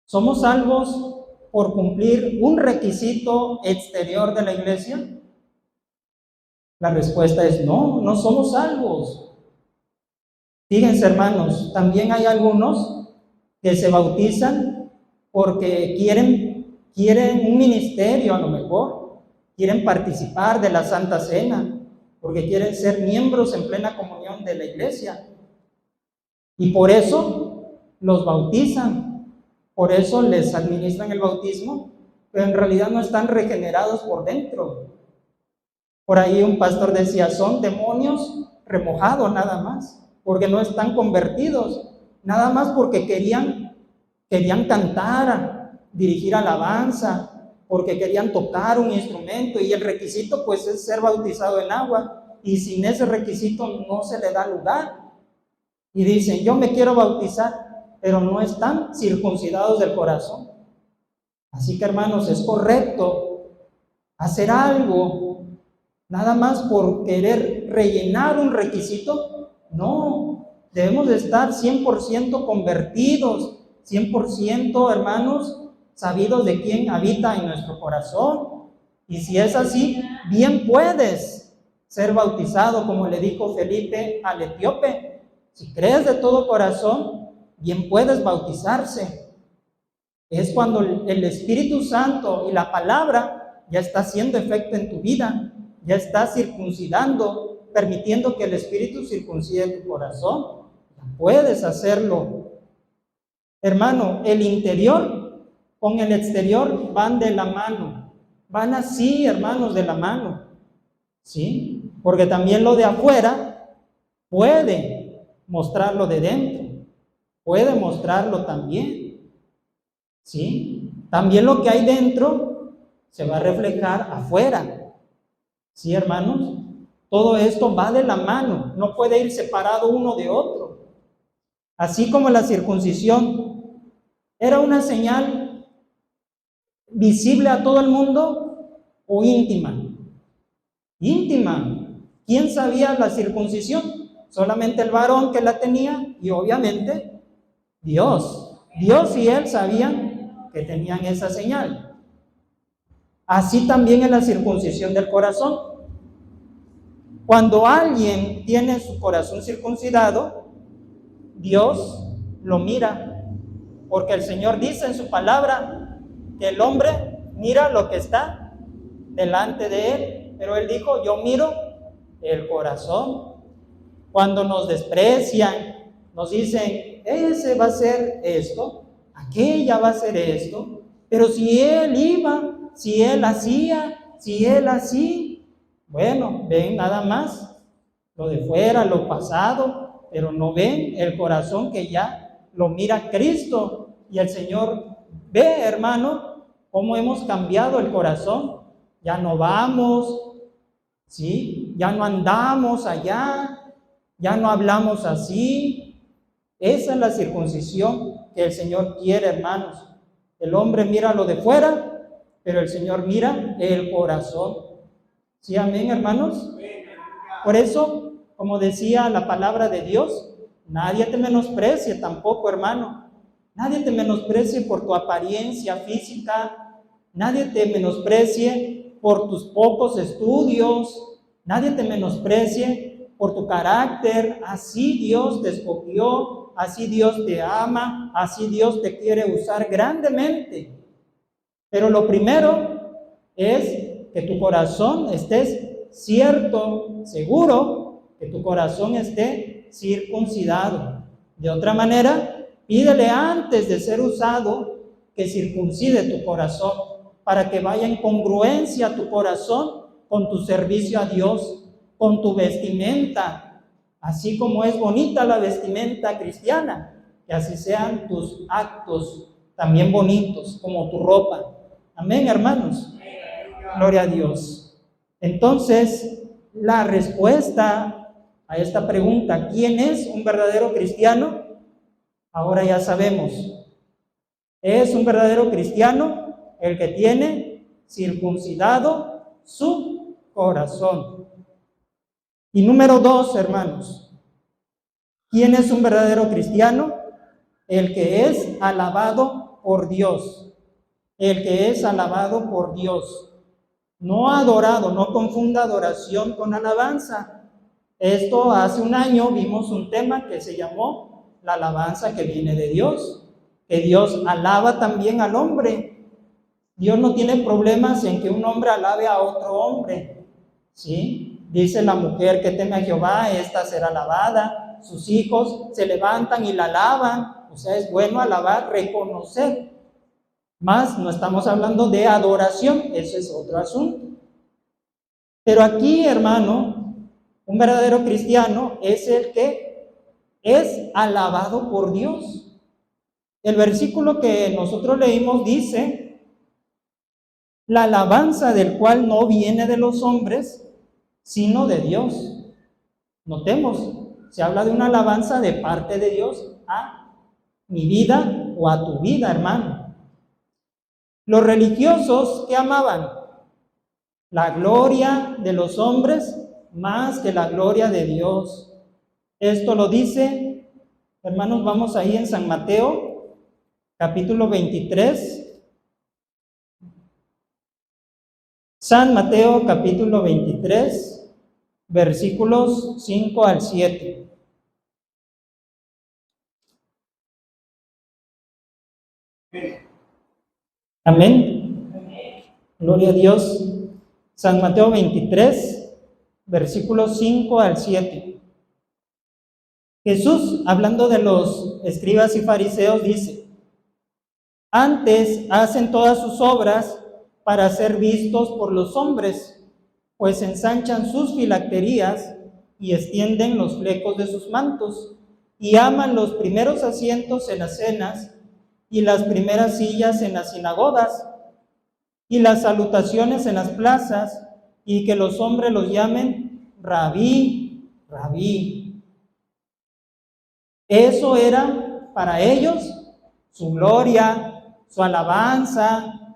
¿Somos salvos por cumplir un requisito exterior de la iglesia? La respuesta es no, no somos salvos. Fíjense, hermanos, también hay algunos que se bautizan porque quieren un ministerio, a lo mejor, quieren participar de la Santa Cena, porque quieren ser miembros en plena comunión de la iglesia. Y por eso los bautizan, por eso les administran el bautismo, pero en realidad no están regenerados por dentro. Por ahí un pastor decía, son demonios remojados nada más, porque no están convertidos, nada más porque querían cantar, dirigir alabanza, porque querían tocar un instrumento, y el requisito pues es ser bautizado en agua, y sin ese requisito no se le da lugar. Y dicen, yo me quiero bautizar, pero no están circuncidados del corazón. Así que, hermanos, es correcto hacer algo nada más por querer rellenar un requisito. No, debemos de estar 100% convertidos, 100%, hermanos, sabidos de quién habita en nuestro corazón. Y si es así, bien puedes ser bautizado, como le dijo Felipe al etíope. Si crees de todo corazón, bien puedes bautizarse. Es cuando el Espíritu Santo y la palabra ya está haciendo efecto en tu vida, ya está circuncidando, permitiendo que el Espíritu circuncide tu corazón. Puedes hacerlo. Hermano, el interior con el exterior van de la mano. Van así, hermanos, de la mano. ¿Sí? Porque también lo de afuera puede mostrarlo de dentro. Puede mostrarlo también. ¿Sí? También lo que hay dentro se va a reflejar afuera. ¿Sí, hermanos? Todo esto va de la mano, no puede ir separado uno de otro. Así como la circuncisión era una señal visible a todo el mundo o íntima. Íntima. ¿Quién sabía la circuncisión? Solamente el varón que la tenía, y obviamente Dios. Dios y él sabían que tenían esa señal. Así también en la circuncisión del corazón. Cuando alguien tiene su corazón circuncidado, Dios lo mira, porque el Señor dice en su palabra que el hombre mira lo que está delante de él, pero él dijo, yo miro el corazón. Cuando nos desprecian, nos dicen, ese va a ser esto, aquella va a ser esto, pero si él iba, si él hacía, si él así, bueno, ven nada más lo de fuera, lo pasado, pero no ven el corazón que ya lo mira Cristo. Y el Señor ve, hermano, cómo hemos cambiado el corazón. Ya no vamos, ¿sí? Ya no andamos allá, ya no hablamos así. Esa es la circuncisión que el Señor quiere, hermanos. El hombre mira lo de fuera, pero el Señor mira el corazón. ¿Sí, amén, hermanos? Por eso, como decía la palabra de Dios, nadie te menosprecie tampoco, hermano. Nadie te menosprecie por tu apariencia física. nadie te menosprecie por tus pocos estudios, nadie te menosprecie por tu carácter. Así Dios te escogió, así Dios te ama, así Dios te quiere usar grandemente. Pero lo primero es que tu corazón estés cierto, seguro, que tu corazón esté circuncidado. De otra manera, pídele antes de ser usado que circuncide tu corazón, para que vaya en congruencia tu corazón con tu servicio a Dios, con tu vestimenta, así como es bonita la vestimenta cristiana, que así sean tus actos también bonitos, como tu ropa. Amén, hermanos. Gloria a Dios. Entonces, la respuesta a esta pregunta, ¿quién es un verdadero cristiano? Ahora ya sabemos. Es un verdadero cristiano el que tiene circuncidado su corazón. Y número 2, hermanos, ¿quién es un verdadero cristiano? El que es alabado por Dios. El que es alabado por Dios. No adorado, no confunda adoración con alabanza. Esto hace un año vimos un tema que se llamó la alabanza que viene de Dios. Que Dios alaba también al hombre. Dios no tiene problemas en que un hombre alabe a otro hombre, ¿sí? Dice la mujer que teme a Jehová, esta será alabada. Sus hijos se levantan y la alaban. O sea, es bueno alabar, reconocer. Más no estamos hablando de adoración, eso es otro asunto. Pero aquí, hermano, un verdadero cristiano es el que es alabado por Dios. El versículo que nosotros leímos dice, la alabanza del cual no viene de los hombres, sino de Dios. Notemos, se habla de una alabanza de parte de Dios a mi vida o a tu vida, hermano. Los religiosos, ¿qué amaban? La gloria de los hombres más que la gloria de Dios. Esto lo dice, hermanos, vamos ahí en San Mateo, capítulo 23. San Mateo, capítulo 23, versículos 5 al 7. Amén. Gloria a Dios. San Mateo 23, versículos 5 al 7. Jesús, hablando de los escribas y fariseos, dice, antes hacen todas sus obras para ser vistos por los hombres, pues ensanchan sus filacterías y extienden los flecos de sus mantos, y aman los primeros asientos en las cenas y las primeras sillas en las sinagogas, y las salutaciones en las plazas, y que los hombres los llamen rabí, rabí. Eso era para ellos su gloria, su alabanza,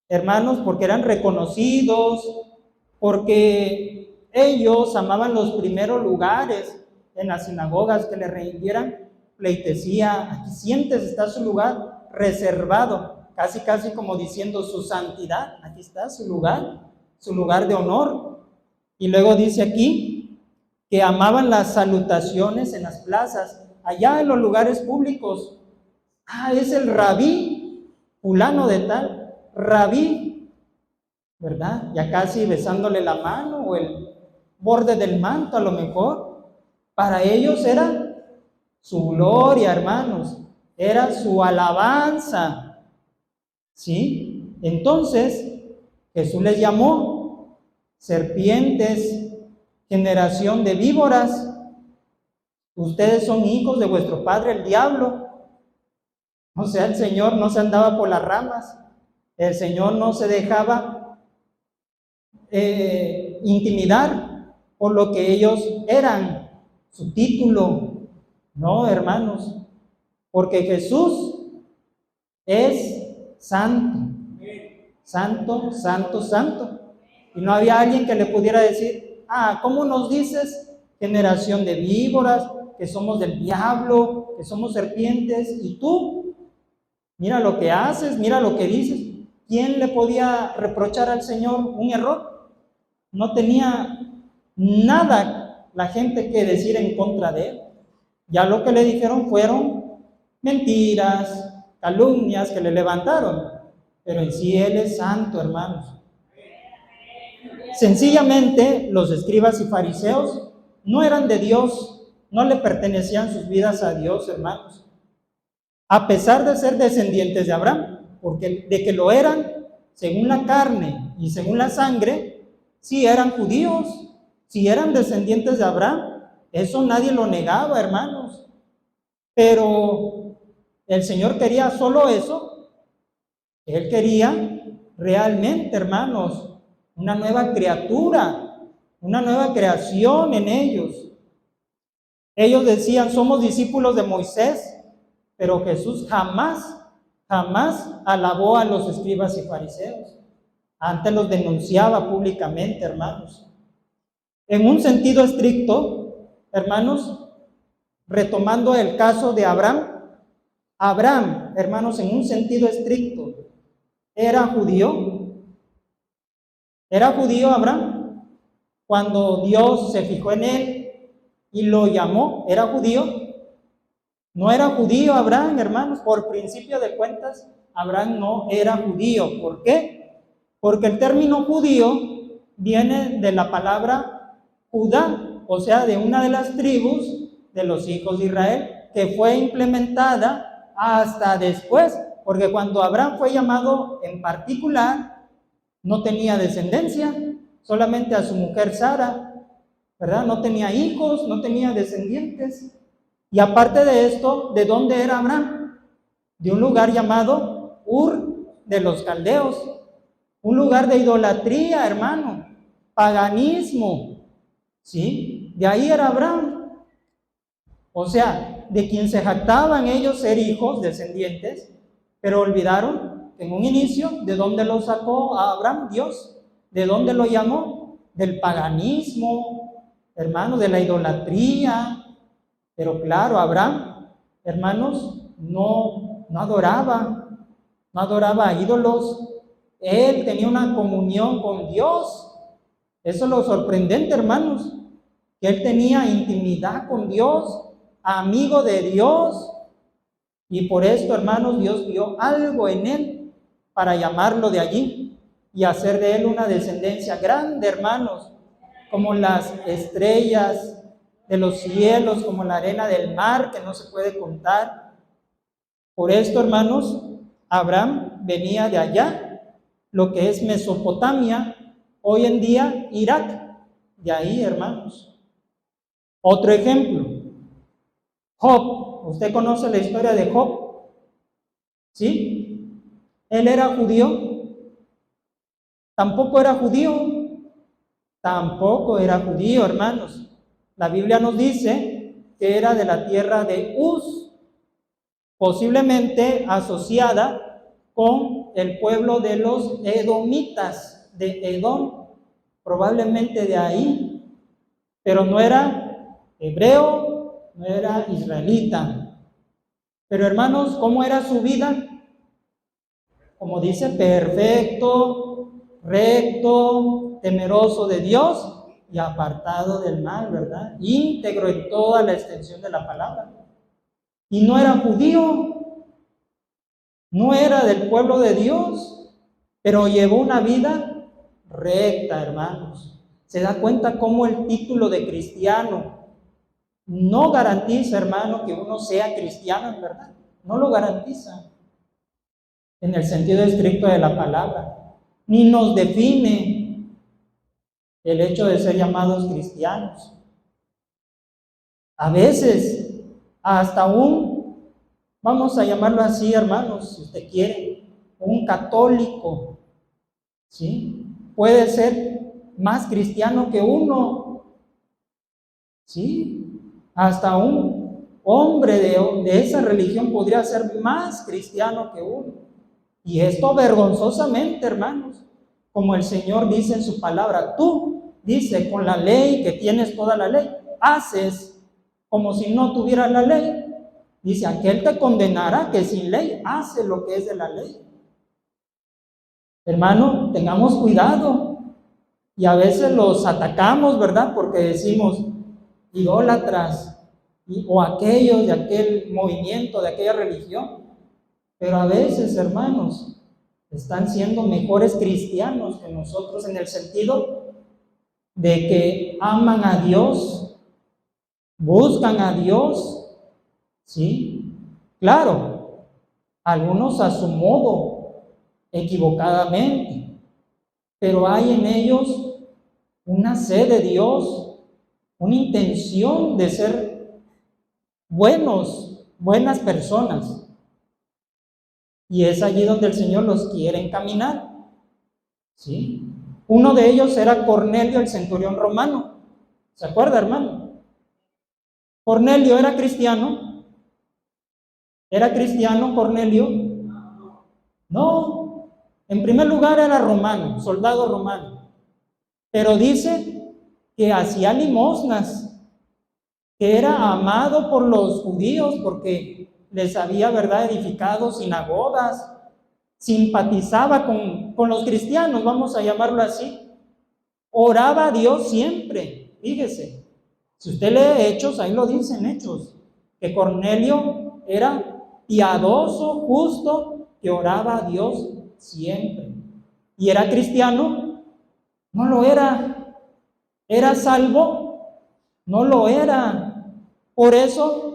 hermanos, porque eran reconocidos, porque ellos amaban los primeros lugares en las sinagogas, que le rindieran pleitesía. Aquí sientes, está su lugar reservado, casi como diciendo su santidad. Aquí está su lugar de honor. Y luego dice aquí que amaban las salutaciones en las plazas, allá en los lugares públicos. Es el rabí, fulano de tal, rabí, ¿verdad? Ya casi besándole la mano o el borde del manto a lo mejor. Para ellos era su gloria, hermanos, era su alabanza, ¿sí? Entonces, Jesús les llamó serpientes, generación de víboras. Ustedes son hijos de vuestro padre el diablo. O sea, el Señor no se andaba por las ramas. El Señor no se dejaba intimidar por lo que ellos eran, su título. No, hermanos, porque Jesús es santo, santo, santo, santo. Y no había alguien que le pudiera decir, ¿cómo nos dices generación de víboras, que somos del diablo, que somos serpientes? Y tú, mira lo que haces, mira lo que dices. ¿quién le podía reprochar al Señor un error? No tenía nada la gente que decir en contra de él. Ya lo que le dijeron fueron mentiras, calumnias que le levantaron, pero en sí él es santo, hermanos. Sencillamente, los escribas y fariseos no eran de Dios, no le pertenecían sus vidas a Dios, hermanos. A pesar de ser descendientes de Abraham, porque de que lo eran, según la carne y según la sangre, sí eran judíos, sí eran descendientes de Abraham, eso nadie lo negaba, hermanos. Pero el Señor quería solo eso. Él quería realmente, hermanos, una nueva criatura, una nueva creación en ellos. Ellos decían, somos discípulos de Moisés, pero Jesús jamás alabó a los escribas y fariseos. Antes los denunciaba públicamente, hermanos. En un sentido estricto, hermanos, retomando el caso de Abraham, hermanos, en un sentido estricto, ¿era judío? ¿Era judío Abraham? Cuando Dios se fijó en él y lo llamó, ¿era judío? No era judío Abraham, hermanos. Por principio de cuentas, Abraham no era judío. ¿Por qué? Porque el término judío viene de la palabra Judá, o sea, de una de las tribus de los hijos de Israel, que fue implementada hasta después, porque cuando Abraham fue llamado en particular, no tenía descendencia, solamente a su mujer Sara, ¿verdad? No tenía hijos, no tenía descendientes. Y aparte de esto, ¿de dónde era Abraham? De un lugar llamado Ur de los Caldeos, un lugar de idolatría, hermano, paganismo, ¿sí? De ahí era Abraham. O sea, de quien se jactaban ellos ser hijos, descendientes, pero olvidaron que en un inicio, ¿de dónde lo sacó a Abraham Dios? ¿De dónde lo llamó? Del paganismo, hermano, de la idolatría. Pero claro, Abraham, hermanos, no adoraba a ídolos. Él tenía una comunión con Dios. Eso es lo sorprendente, hermanos, que él tenía intimidad con Dios, amigo de Dios. Y por esto, hermanos, Dios vio algo en él para llamarlo de allí y hacer de él una descendencia grande, hermanos, como las estrellas de los cielos, como la arena del mar, que no se puede contar. Por esto, hermanos, Abraham venía de allá, lo que es Mesopotamia, hoy en día Irak, de ahí, hermanos. Otro ejemplo, Job. ¿Usted conoce la historia de Job? ¿Sí? ¿Él era judío? Tampoco era judío. Tampoco era judío, hermanos. La Biblia nos dice que era de la tierra de Uz, posiblemente asociada con el pueblo de los edomitas, de Edom, probablemente de ahí, pero no era hebreo, no era israelita. Pero hermanos, ¿cómo era su vida? Como dice, perfecto, recto, temeroso de Dios y apartado del mal, ¿verdad? Íntegro en toda la extensión de la palabra. Y no era judío, no era del pueblo de Dios, pero llevó una vida recta, hermanos. Se da cuenta cómo el título de cristiano no garantiza, hermano, que uno sea cristiano en verdad. No lo garantiza en el sentido estricto de la palabra. Ni nos define el hecho de ser llamados cristianos. A veces, hasta vamos a llamarlo así, hermanos, si usted quiere, un católico, ¿sí? Puede ser más cristiano que uno, ¿sí? Hasta un hombre de esa religión podría ser más cristiano que uno. Y esto vergonzosamente, hermanos, como el Señor dice en su palabra, tú, dice, con la ley que tienes toda la ley, haces como si no tuvieras la ley. Dice, aquel te condenará que sin ley hace lo que es de la ley. Hermano, tengamos cuidado. Y a veces los atacamos, ¿verdad? Porque decimos, idólatras, o aquellos de aquel movimiento, de aquella religión. Pero a veces, hermanos, están siendo mejores cristianos que nosotros en el sentido de que aman a Dios, buscan a Dios, ¿sí? Claro, algunos a su modo, equivocadamente, pero hay en ellos una sed de Dios, una intención de ser buenas personas. Y es allí donde el Señor los quiere encaminar, ¿sí? Uno de ellos era Cornelio, el centurión romano. ¿Se acuerda, hermano? Cornelio era cristiano. ¿Era cristiano Cornelio? No. En primer lugar era romano, soldado romano. Pero dice que hacía limosnas, que era amado por los judíos porque les había, ¿verdad?, edificado sinagogas, simpatizaba con los cristianos, vamos a llamarlo así. Oraba a Dios siempre, fíjese. Si usted lee Hechos, ahí lo dicen Hechos, que Cornelio era piadoso, justo, que oraba a Dios siempre. ¿Y era cristiano? No lo era. ¿Era salvo? No lo era. Por eso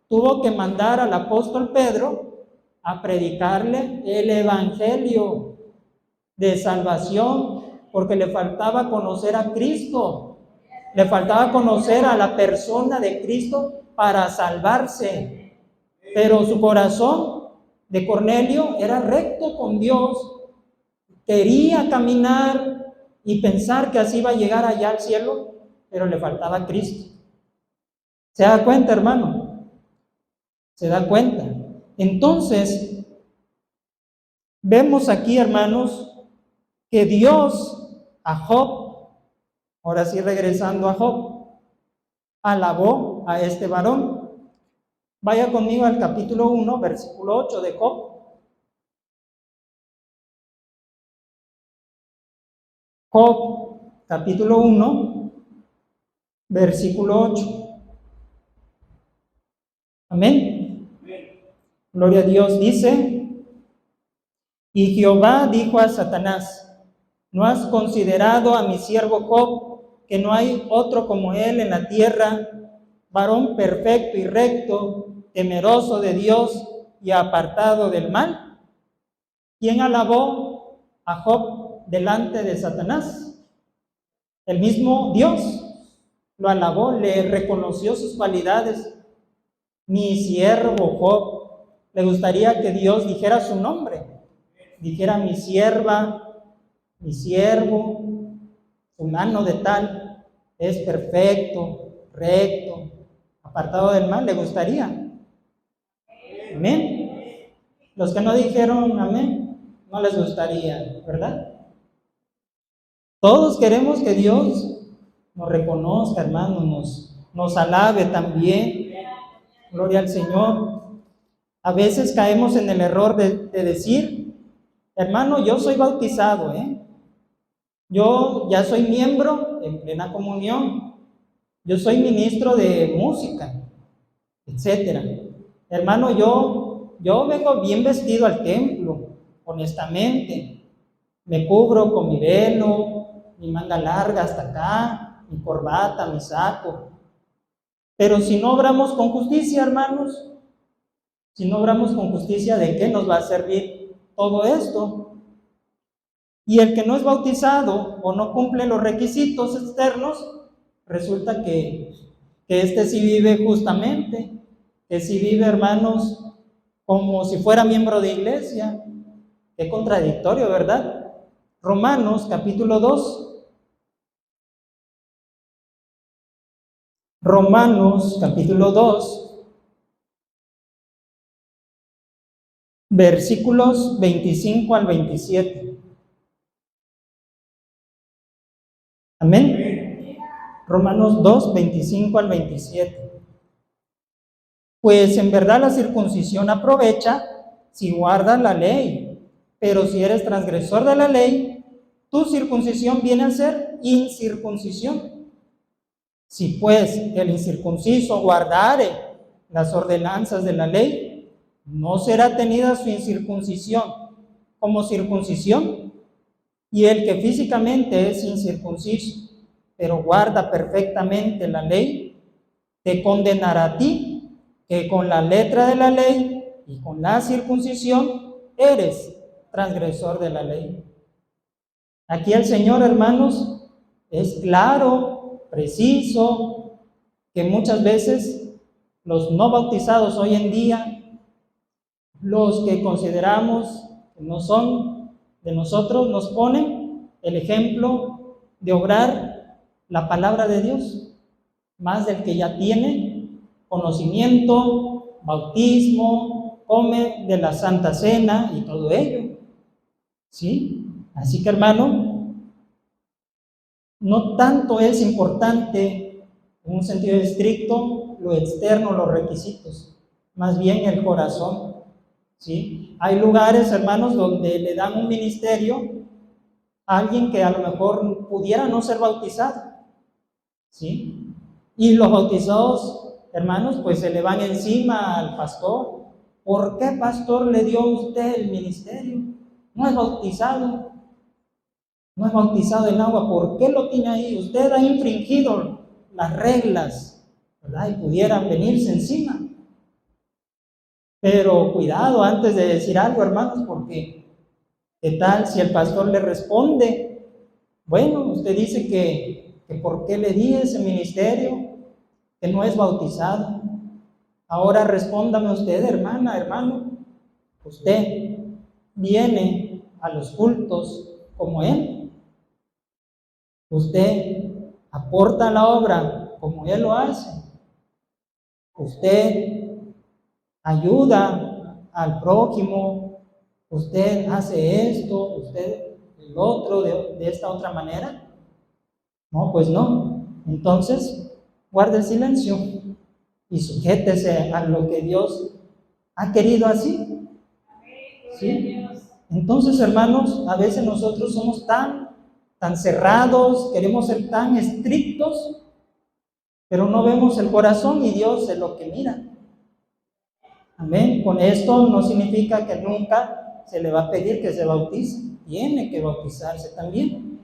tuvo que mandar al apóstol Pedro a predicarle el evangelio de salvación, porque le faltaba conocer a Cristo, le faltaba conocer a la persona de Cristo para salvarse. Pero su corazón de Cornelio era recto con Dios, quería caminar y pensar que así iba a llegar allá al cielo, pero le faltaba a Cristo. ¿Se da cuenta, hermano? ¿Se da cuenta? Entonces, vemos aquí, hermanos, que Dios a Job, ahora sí regresando a Job, alabó a este varón. Vaya conmigo al capítulo 1, versículo 8 de Job. Job, capítulo 1, versículo 8. Amén. Gloria a Dios. Dice: y Jehová dijo a Satanás: ¿no has considerado a mi siervo Job, que no hay otro como él en la tierra, varón perfecto y recto, temeroso de Dios y apartado del mal? ¿Quién alabó a Job delante de Satanás? El mismo Dios lo alabó, le reconoció sus cualidades. Mi siervo Job. Le gustaría que Dios dijera su nombre, dijera: mi sierva, mi siervo, fulano de tal, es perfecto, recto, apartado del mal. ¿Le gustaría? Amén. Los que no dijeron amén, no les gustaría, ¿verdad? Todos queremos que Dios nos reconozca, hermano, nos alabe también. Gloria al Señor. A veces caemos en el error de decir: hermano, yo soy bautizado, yo ya soy miembro en plena comunión, yo soy ministro de música, etcétera. Hermano, yo vengo bien vestido al templo, honestamente. Me cubro con mi velo, mi manga larga hasta acá, mi corbata, mi saco. Pero si no obramos con justicia, hermanos, si no obramos con justicia, ¿de qué nos va a servir todo esto? Y el que no es bautizado o no cumple los requisitos externos, resulta que este sí vive justamente, que sí vive, hermanos, como si fuera miembro de iglesia. Qué contradictorio, ¿verdad? Romanos capítulo 2. Romanos capítulo 2, versículos 25 al 27. Amén. Romanos 2, 25 al 27. Pues en verdad la circuncisión aprovecha si guardan la ley, Pero si eres transgresor de la ley, tu circuncisión viene a ser incircuncisión. Si pues el incircunciso guardare las ordenanzas de la ley, no será tenida su incircuncisión como circuncisión. Y el que físicamente es incircunciso, pero guarda perfectamente la ley, te condenará a ti, que con la letra de la ley y con la circuncisión eres transgresor de la ley. Aquí el Señor, hermanos, es claro, preciso, que muchas veces los no bautizados hoy en día, los que consideramos que no son de nosotros, nos ponen el ejemplo de obrar la palabra de Dios, más del que ya tiene conocimiento, bautismo, come de la Santa Cena y todo ello. ¿Sí? Así que, hermano, no tanto es importante en un sentido estricto lo externo, los requisitos, más bien el corazón. ¿Sí? Hay lugares, hermanos, donde le dan un ministerio a alguien que a lo mejor pudiera no ser bautizado. ¿Sí? Y los bautizados, hermanos, pues se le van encima al pastor. ¿Por qué, pastor, le dio a usted el ministerio? No es bautizado. No es bautizado en agua. ¿Por qué lo tiene ahí? Usted ha infringido las reglas, ¿verdad? Y pudieran venirse encima. Pero cuidado antes de decir algo, hermanos, porque ¿qué tal si el pastor le responde? Bueno, usted dice que ¿por qué le di ese ministerio? Que no es bautizado. Ahora respóndame usted, hermana, hermano. Usted viene a los cultos como él. Usted aporta la obra como él lo hace. Usted ayuda al prójimo. Usted hace esto, usted el otro de esta otra manera. No, pues no. Entonces, guarde el silencio y sujétese a lo que Dios ha querido así. ¿Sí? Entonces, hermanos, a veces nosotros somos tan cerrados, queremos ser tan estrictos, pero no vemos el corazón y Dios es lo que mira. Amén. Con esto no significa que nunca se le va a pedir que se bautice. Tiene que bautizarse también.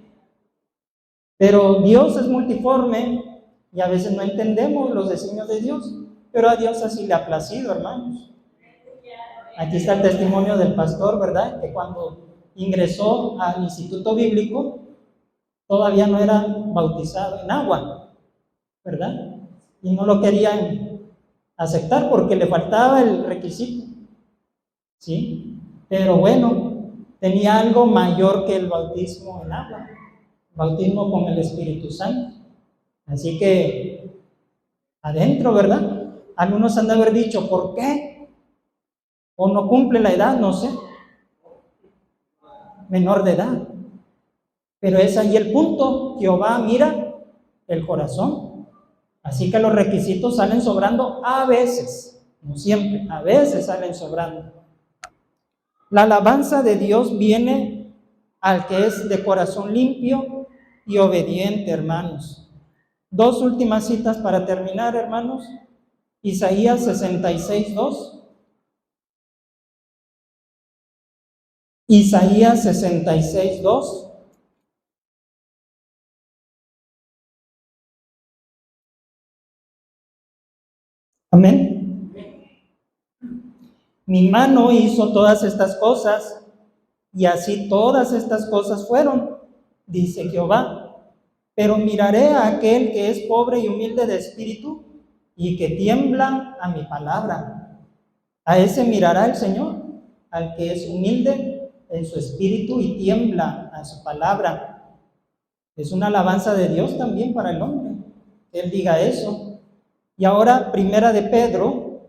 Pero Dios es multiforme y a veces no entendemos los designios de Dios, pero a Dios así le ha placido, hermanos. Aquí está el testimonio del pastor, ¿verdad? Que cuando ingresó al instituto bíblico, todavía no era bautizado en agua, ¿verdad? Y no lo querían aceptar porque le faltaba el requisito, ¿sí? Pero bueno, tenía algo mayor que el bautismo en agua, bautismo con el Espíritu Santo. Así que, adentro, ¿verdad? Algunos han de haber dicho, ¿por qué? O no cumple la edad, no sé. Menor de edad. Pero es ahí el punto. Jehová mira el corazón. Así que los requisitos salen sobrando a veces, no siempre, a veces salen sobrando. La alabanza de Dios viene al que es de corazón limpio y obediente, hermanos. Dos últimas citas para terminar, hermanos. Isaías 66:2. Isaías 66:2. Amén. Mi mano hizo todas estas cosas, y así todas estas cosas fueron, dice Jehová. Pero miraré a aquel que es pobre y humilde de espíritu, y que tiembla a mi palabra. A ese mirará el Señor, al que es humilde en su espíritu y tiembla a su palabra. Es una alabanza de Dios también para el hombre, que él diga eso. Y ahora, primera de Pedro,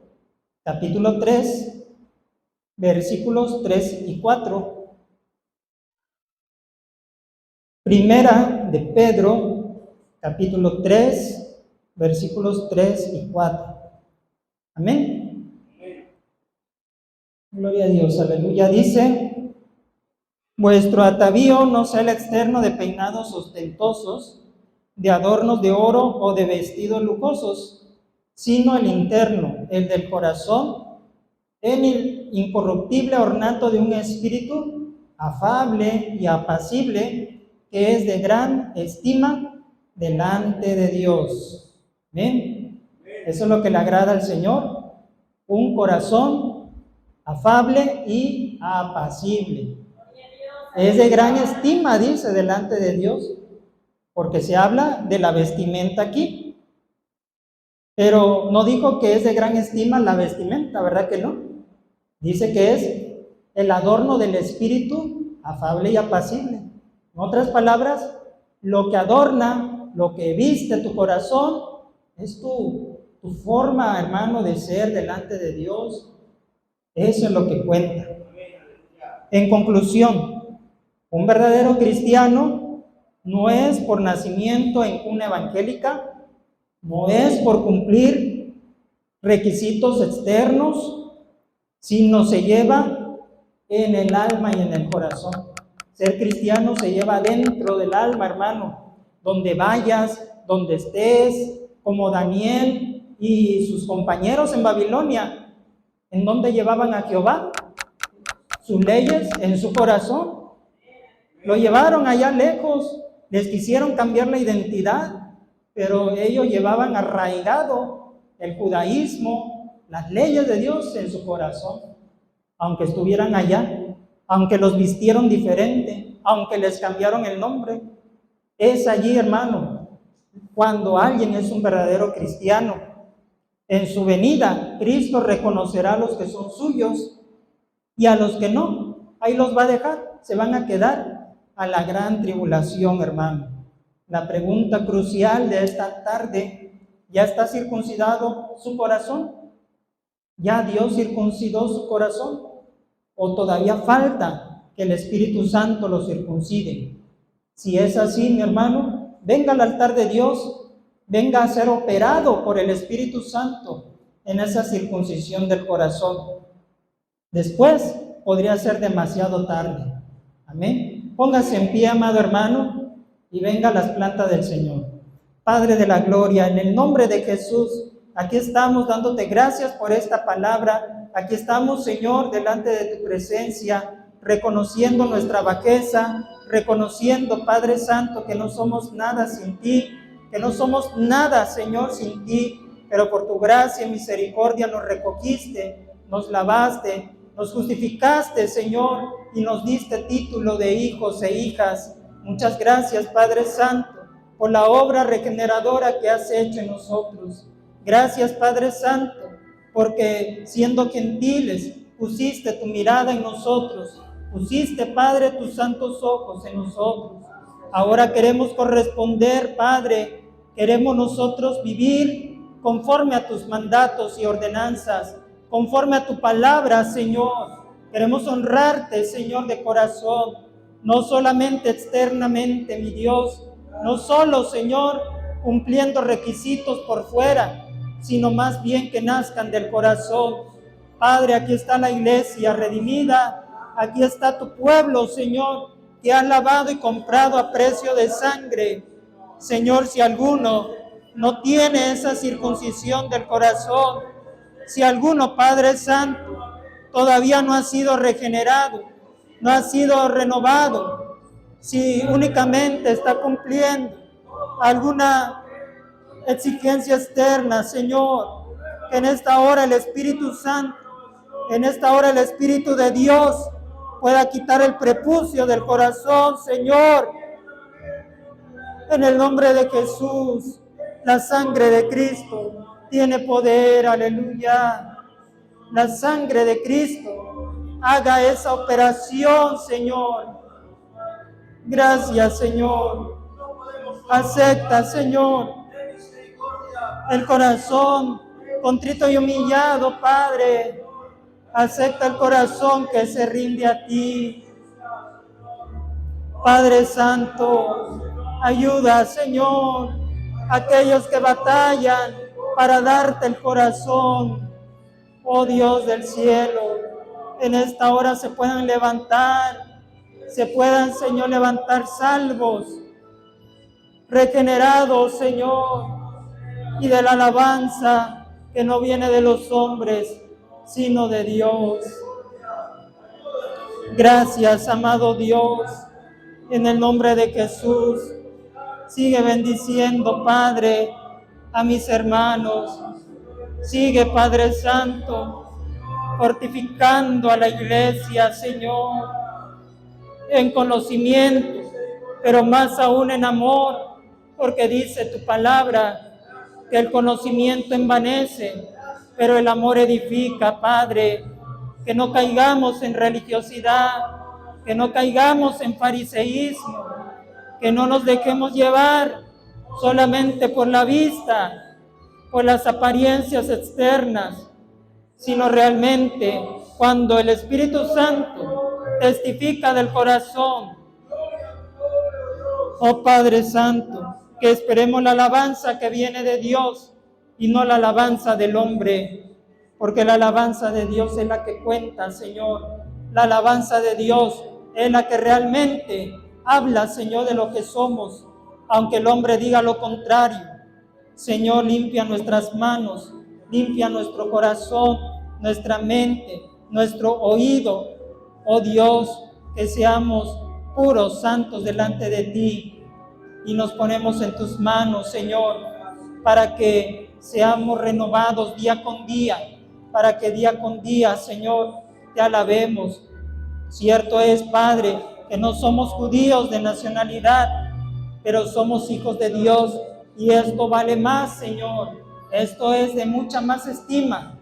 capítulo 3, versículos 3 y 4. Primera de Pedro, capítulo 3, versículos 3 y 4. Amén. Gloria a Dios, aleluya. Dice, Vuestro atavío no sea el externo de peinados ostentosos, de adornos de oro o de vestidos lujosos, sino el interno, el del corazón, en el incorruptible ornato de un espíritu afable y apacible, que es de gran estima delante de Dios. ¿Ven? Eso es lo que le agrada al Señor, un corazón afable y apacible. Es de gran estima, dice, delante de Dios, porque se habla de la vestimenta aquí. Pero no dijo que es de gran estima la vestimenta, ¿verdad que no? Dice que es el adorno del espíritu afable y apacible. En otras palabras, lo que adorna, lo que viste tu corazón, es tu forma, hermano, de ser delante de Dios. Eso es lo que cuenta. En conclusión, un verdadero cristiano no es por nacimiento en cuna evangélica, no es por cumplir requisitos externos, sino se lleva en el alma y en el corazón. Ser cristiano se lleva dentro del alma, hermano, donde vayas, donde estés, como Daniel y sus compañeros en Babilonia, ¿en dónde llevaban a Jehová? Sus leyes en su corazón. Lo llevaron allá lejos, les quisieron cambiar la identidad, pero ellos llevaban arraigado el judaísmo, las leyes de Dios en su corazón, aunque estuvieran allá, aunque los vistieron diferente, aunque les cambiaron el nombre. Es allí, hermano, cuando alguien es un verdadero cristiano. En su venida, Cristo reconocerá a los que son suyos y a los que no, ahí los va a dejar, se van a quedar a la gran tribulación, hermano. La pregunta crucial de esta tarde: ¿ya está circuncidado su corazón? ¿Ya Dios circuncidó su corazón? ¿O todavía falta que el Espíritu Santo lo circuncide? Si es así, mi hermano, venga al altar de Dios, venga a ser operado por el Espíritu Santo en esa circuncisión del corazón. Después podría ser demasiado tarde. Amén. Póngase en pie, amado hermano, y venga a las plantas del Señor. Padre de la gloria, en el nombre de Jesús, aquí estamos dándote gracias por esta palabra. Aquí estamos, Señor, delante de tu presencia, reconociendo nuestra bajeza, reconociendo, Padre Santo, que no somos nada sin ti, que no somos nada, Señor, sin ti, pero por tu gracia y misericordia nos recogiste, nos lavaste, nos justificaste, Señor, y nos diste título de hijos e hijas. Muchas gracias, Padre Santo, por la obra regeneradora que has hecho en nosotros. Gracias, Padre Santo, porque siendo gentiles, pusiste tu mirada en nosotros, pusiste, Padre, tus santos ojos en nosotros. Ahora queremos corresponder, Padre, queremos nosotros vivir conforme a tus mandatos y ordenanzas, conforme a tu palabra, Señor. Queremos honrarte, Señor, de corazón, no solamente externamente, mi Dios, no solo, Señor, cumpliendo requisitos por fuera, sino más bien que nazcan del corazón. Padre, aquí está la iglesia redimida, aquí está tu pueblo, Señor, que has lavado y comprado a precio de sangre. Señor, si alguno no tiene esa circuncisión del corazón, si alguno, Padre Santo, todavía no ha sido regenerado, no ha sido renovado, si únicamente está cumpliendo alguna exigencia externa, Señor, que en esta hora el Espíritu Santo, en esta hora el Espíritu de Dios pueda quitar el prepucio del corazón, Señor, en el nombre de Jesús. La sangre de Cristo tiene poder, aleluya. La sangre de Cristo haga esa operación, Señor. Gracias, Señor. Acepta, Señor, el corazón contrito y humillado, Padre. Acepta el corazón que se rinde a ti. Padre Santo, ayuda, Señor, a aquellos que batallan para darte el corazón. Oh Dios del cielo, en esta hora se puedan levantar se puedan, Señor, levantar salvos, regenerados, Señor, y de la alabanza que no viene de los hombres, sino de Dios. Gracias, amado Dios, en el nombre de Jesús. Sigue bendiciendo, Padre, a mis hermanos. Sigue, Padre Santo, fortificando a la iglesia, Señor, en conocimiento, pero más aún en amor, porque dice tu palabra que el conocimiento envanece, pero el amor edifica, Padre. Que no caigamos en religiosidad, que no caigamos en fariseísmo, que no nos dejemos llevar solamente por la vista, por las apariencias externas, sino realmente cuando el Espíritu Santo testifica del corazón. Oh Padre Santo, que esperemos la alabanza que viene de Dios y no la alabanza del hombre, porque la alabanza de Dios es la que cuenta, Señor. La alabanza de Dios es la que realmente habla, Señor, de lo que somos, aunque el hombre diga lo contrario. Señor, limpia nuestras manos, limpia nuestro corazón, nuestra mente, nuestro oído. Oh Dios, que seamos puros, santos delante de ti, y nos ponemos en tus manos, Señor, para que seamos renovados día con día, para que día con día, Señor, te alabemos. Cierto es, Padre, que no somos judíos de nacionalidad, pero somos hijos de Dios, y esto vale más, Señor. Esto es de mucha más estima,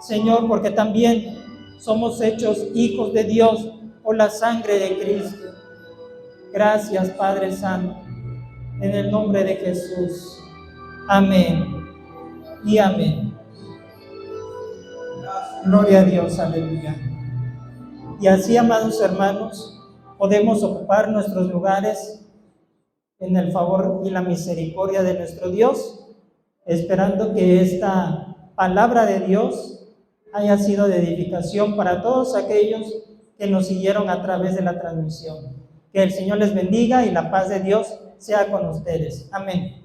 Señor, porque también somos hechos hijos de Dios por la sangre de Cristo. Gracias, Padre Santo, en el nombre de Jesús. Amén y amén. Gloria a Dios, aleluya. Y así, amados hermanos, podemos ocupar nuestros lugares en el favor y la misericordia de nuestro Dios, esperando que esta palabra de Dios haya sido de edificación para todos aquellos que nos siguieron a través de la transmisión. Que el Señor les bendiga y la paz de Dios sea con ustedes. Amén.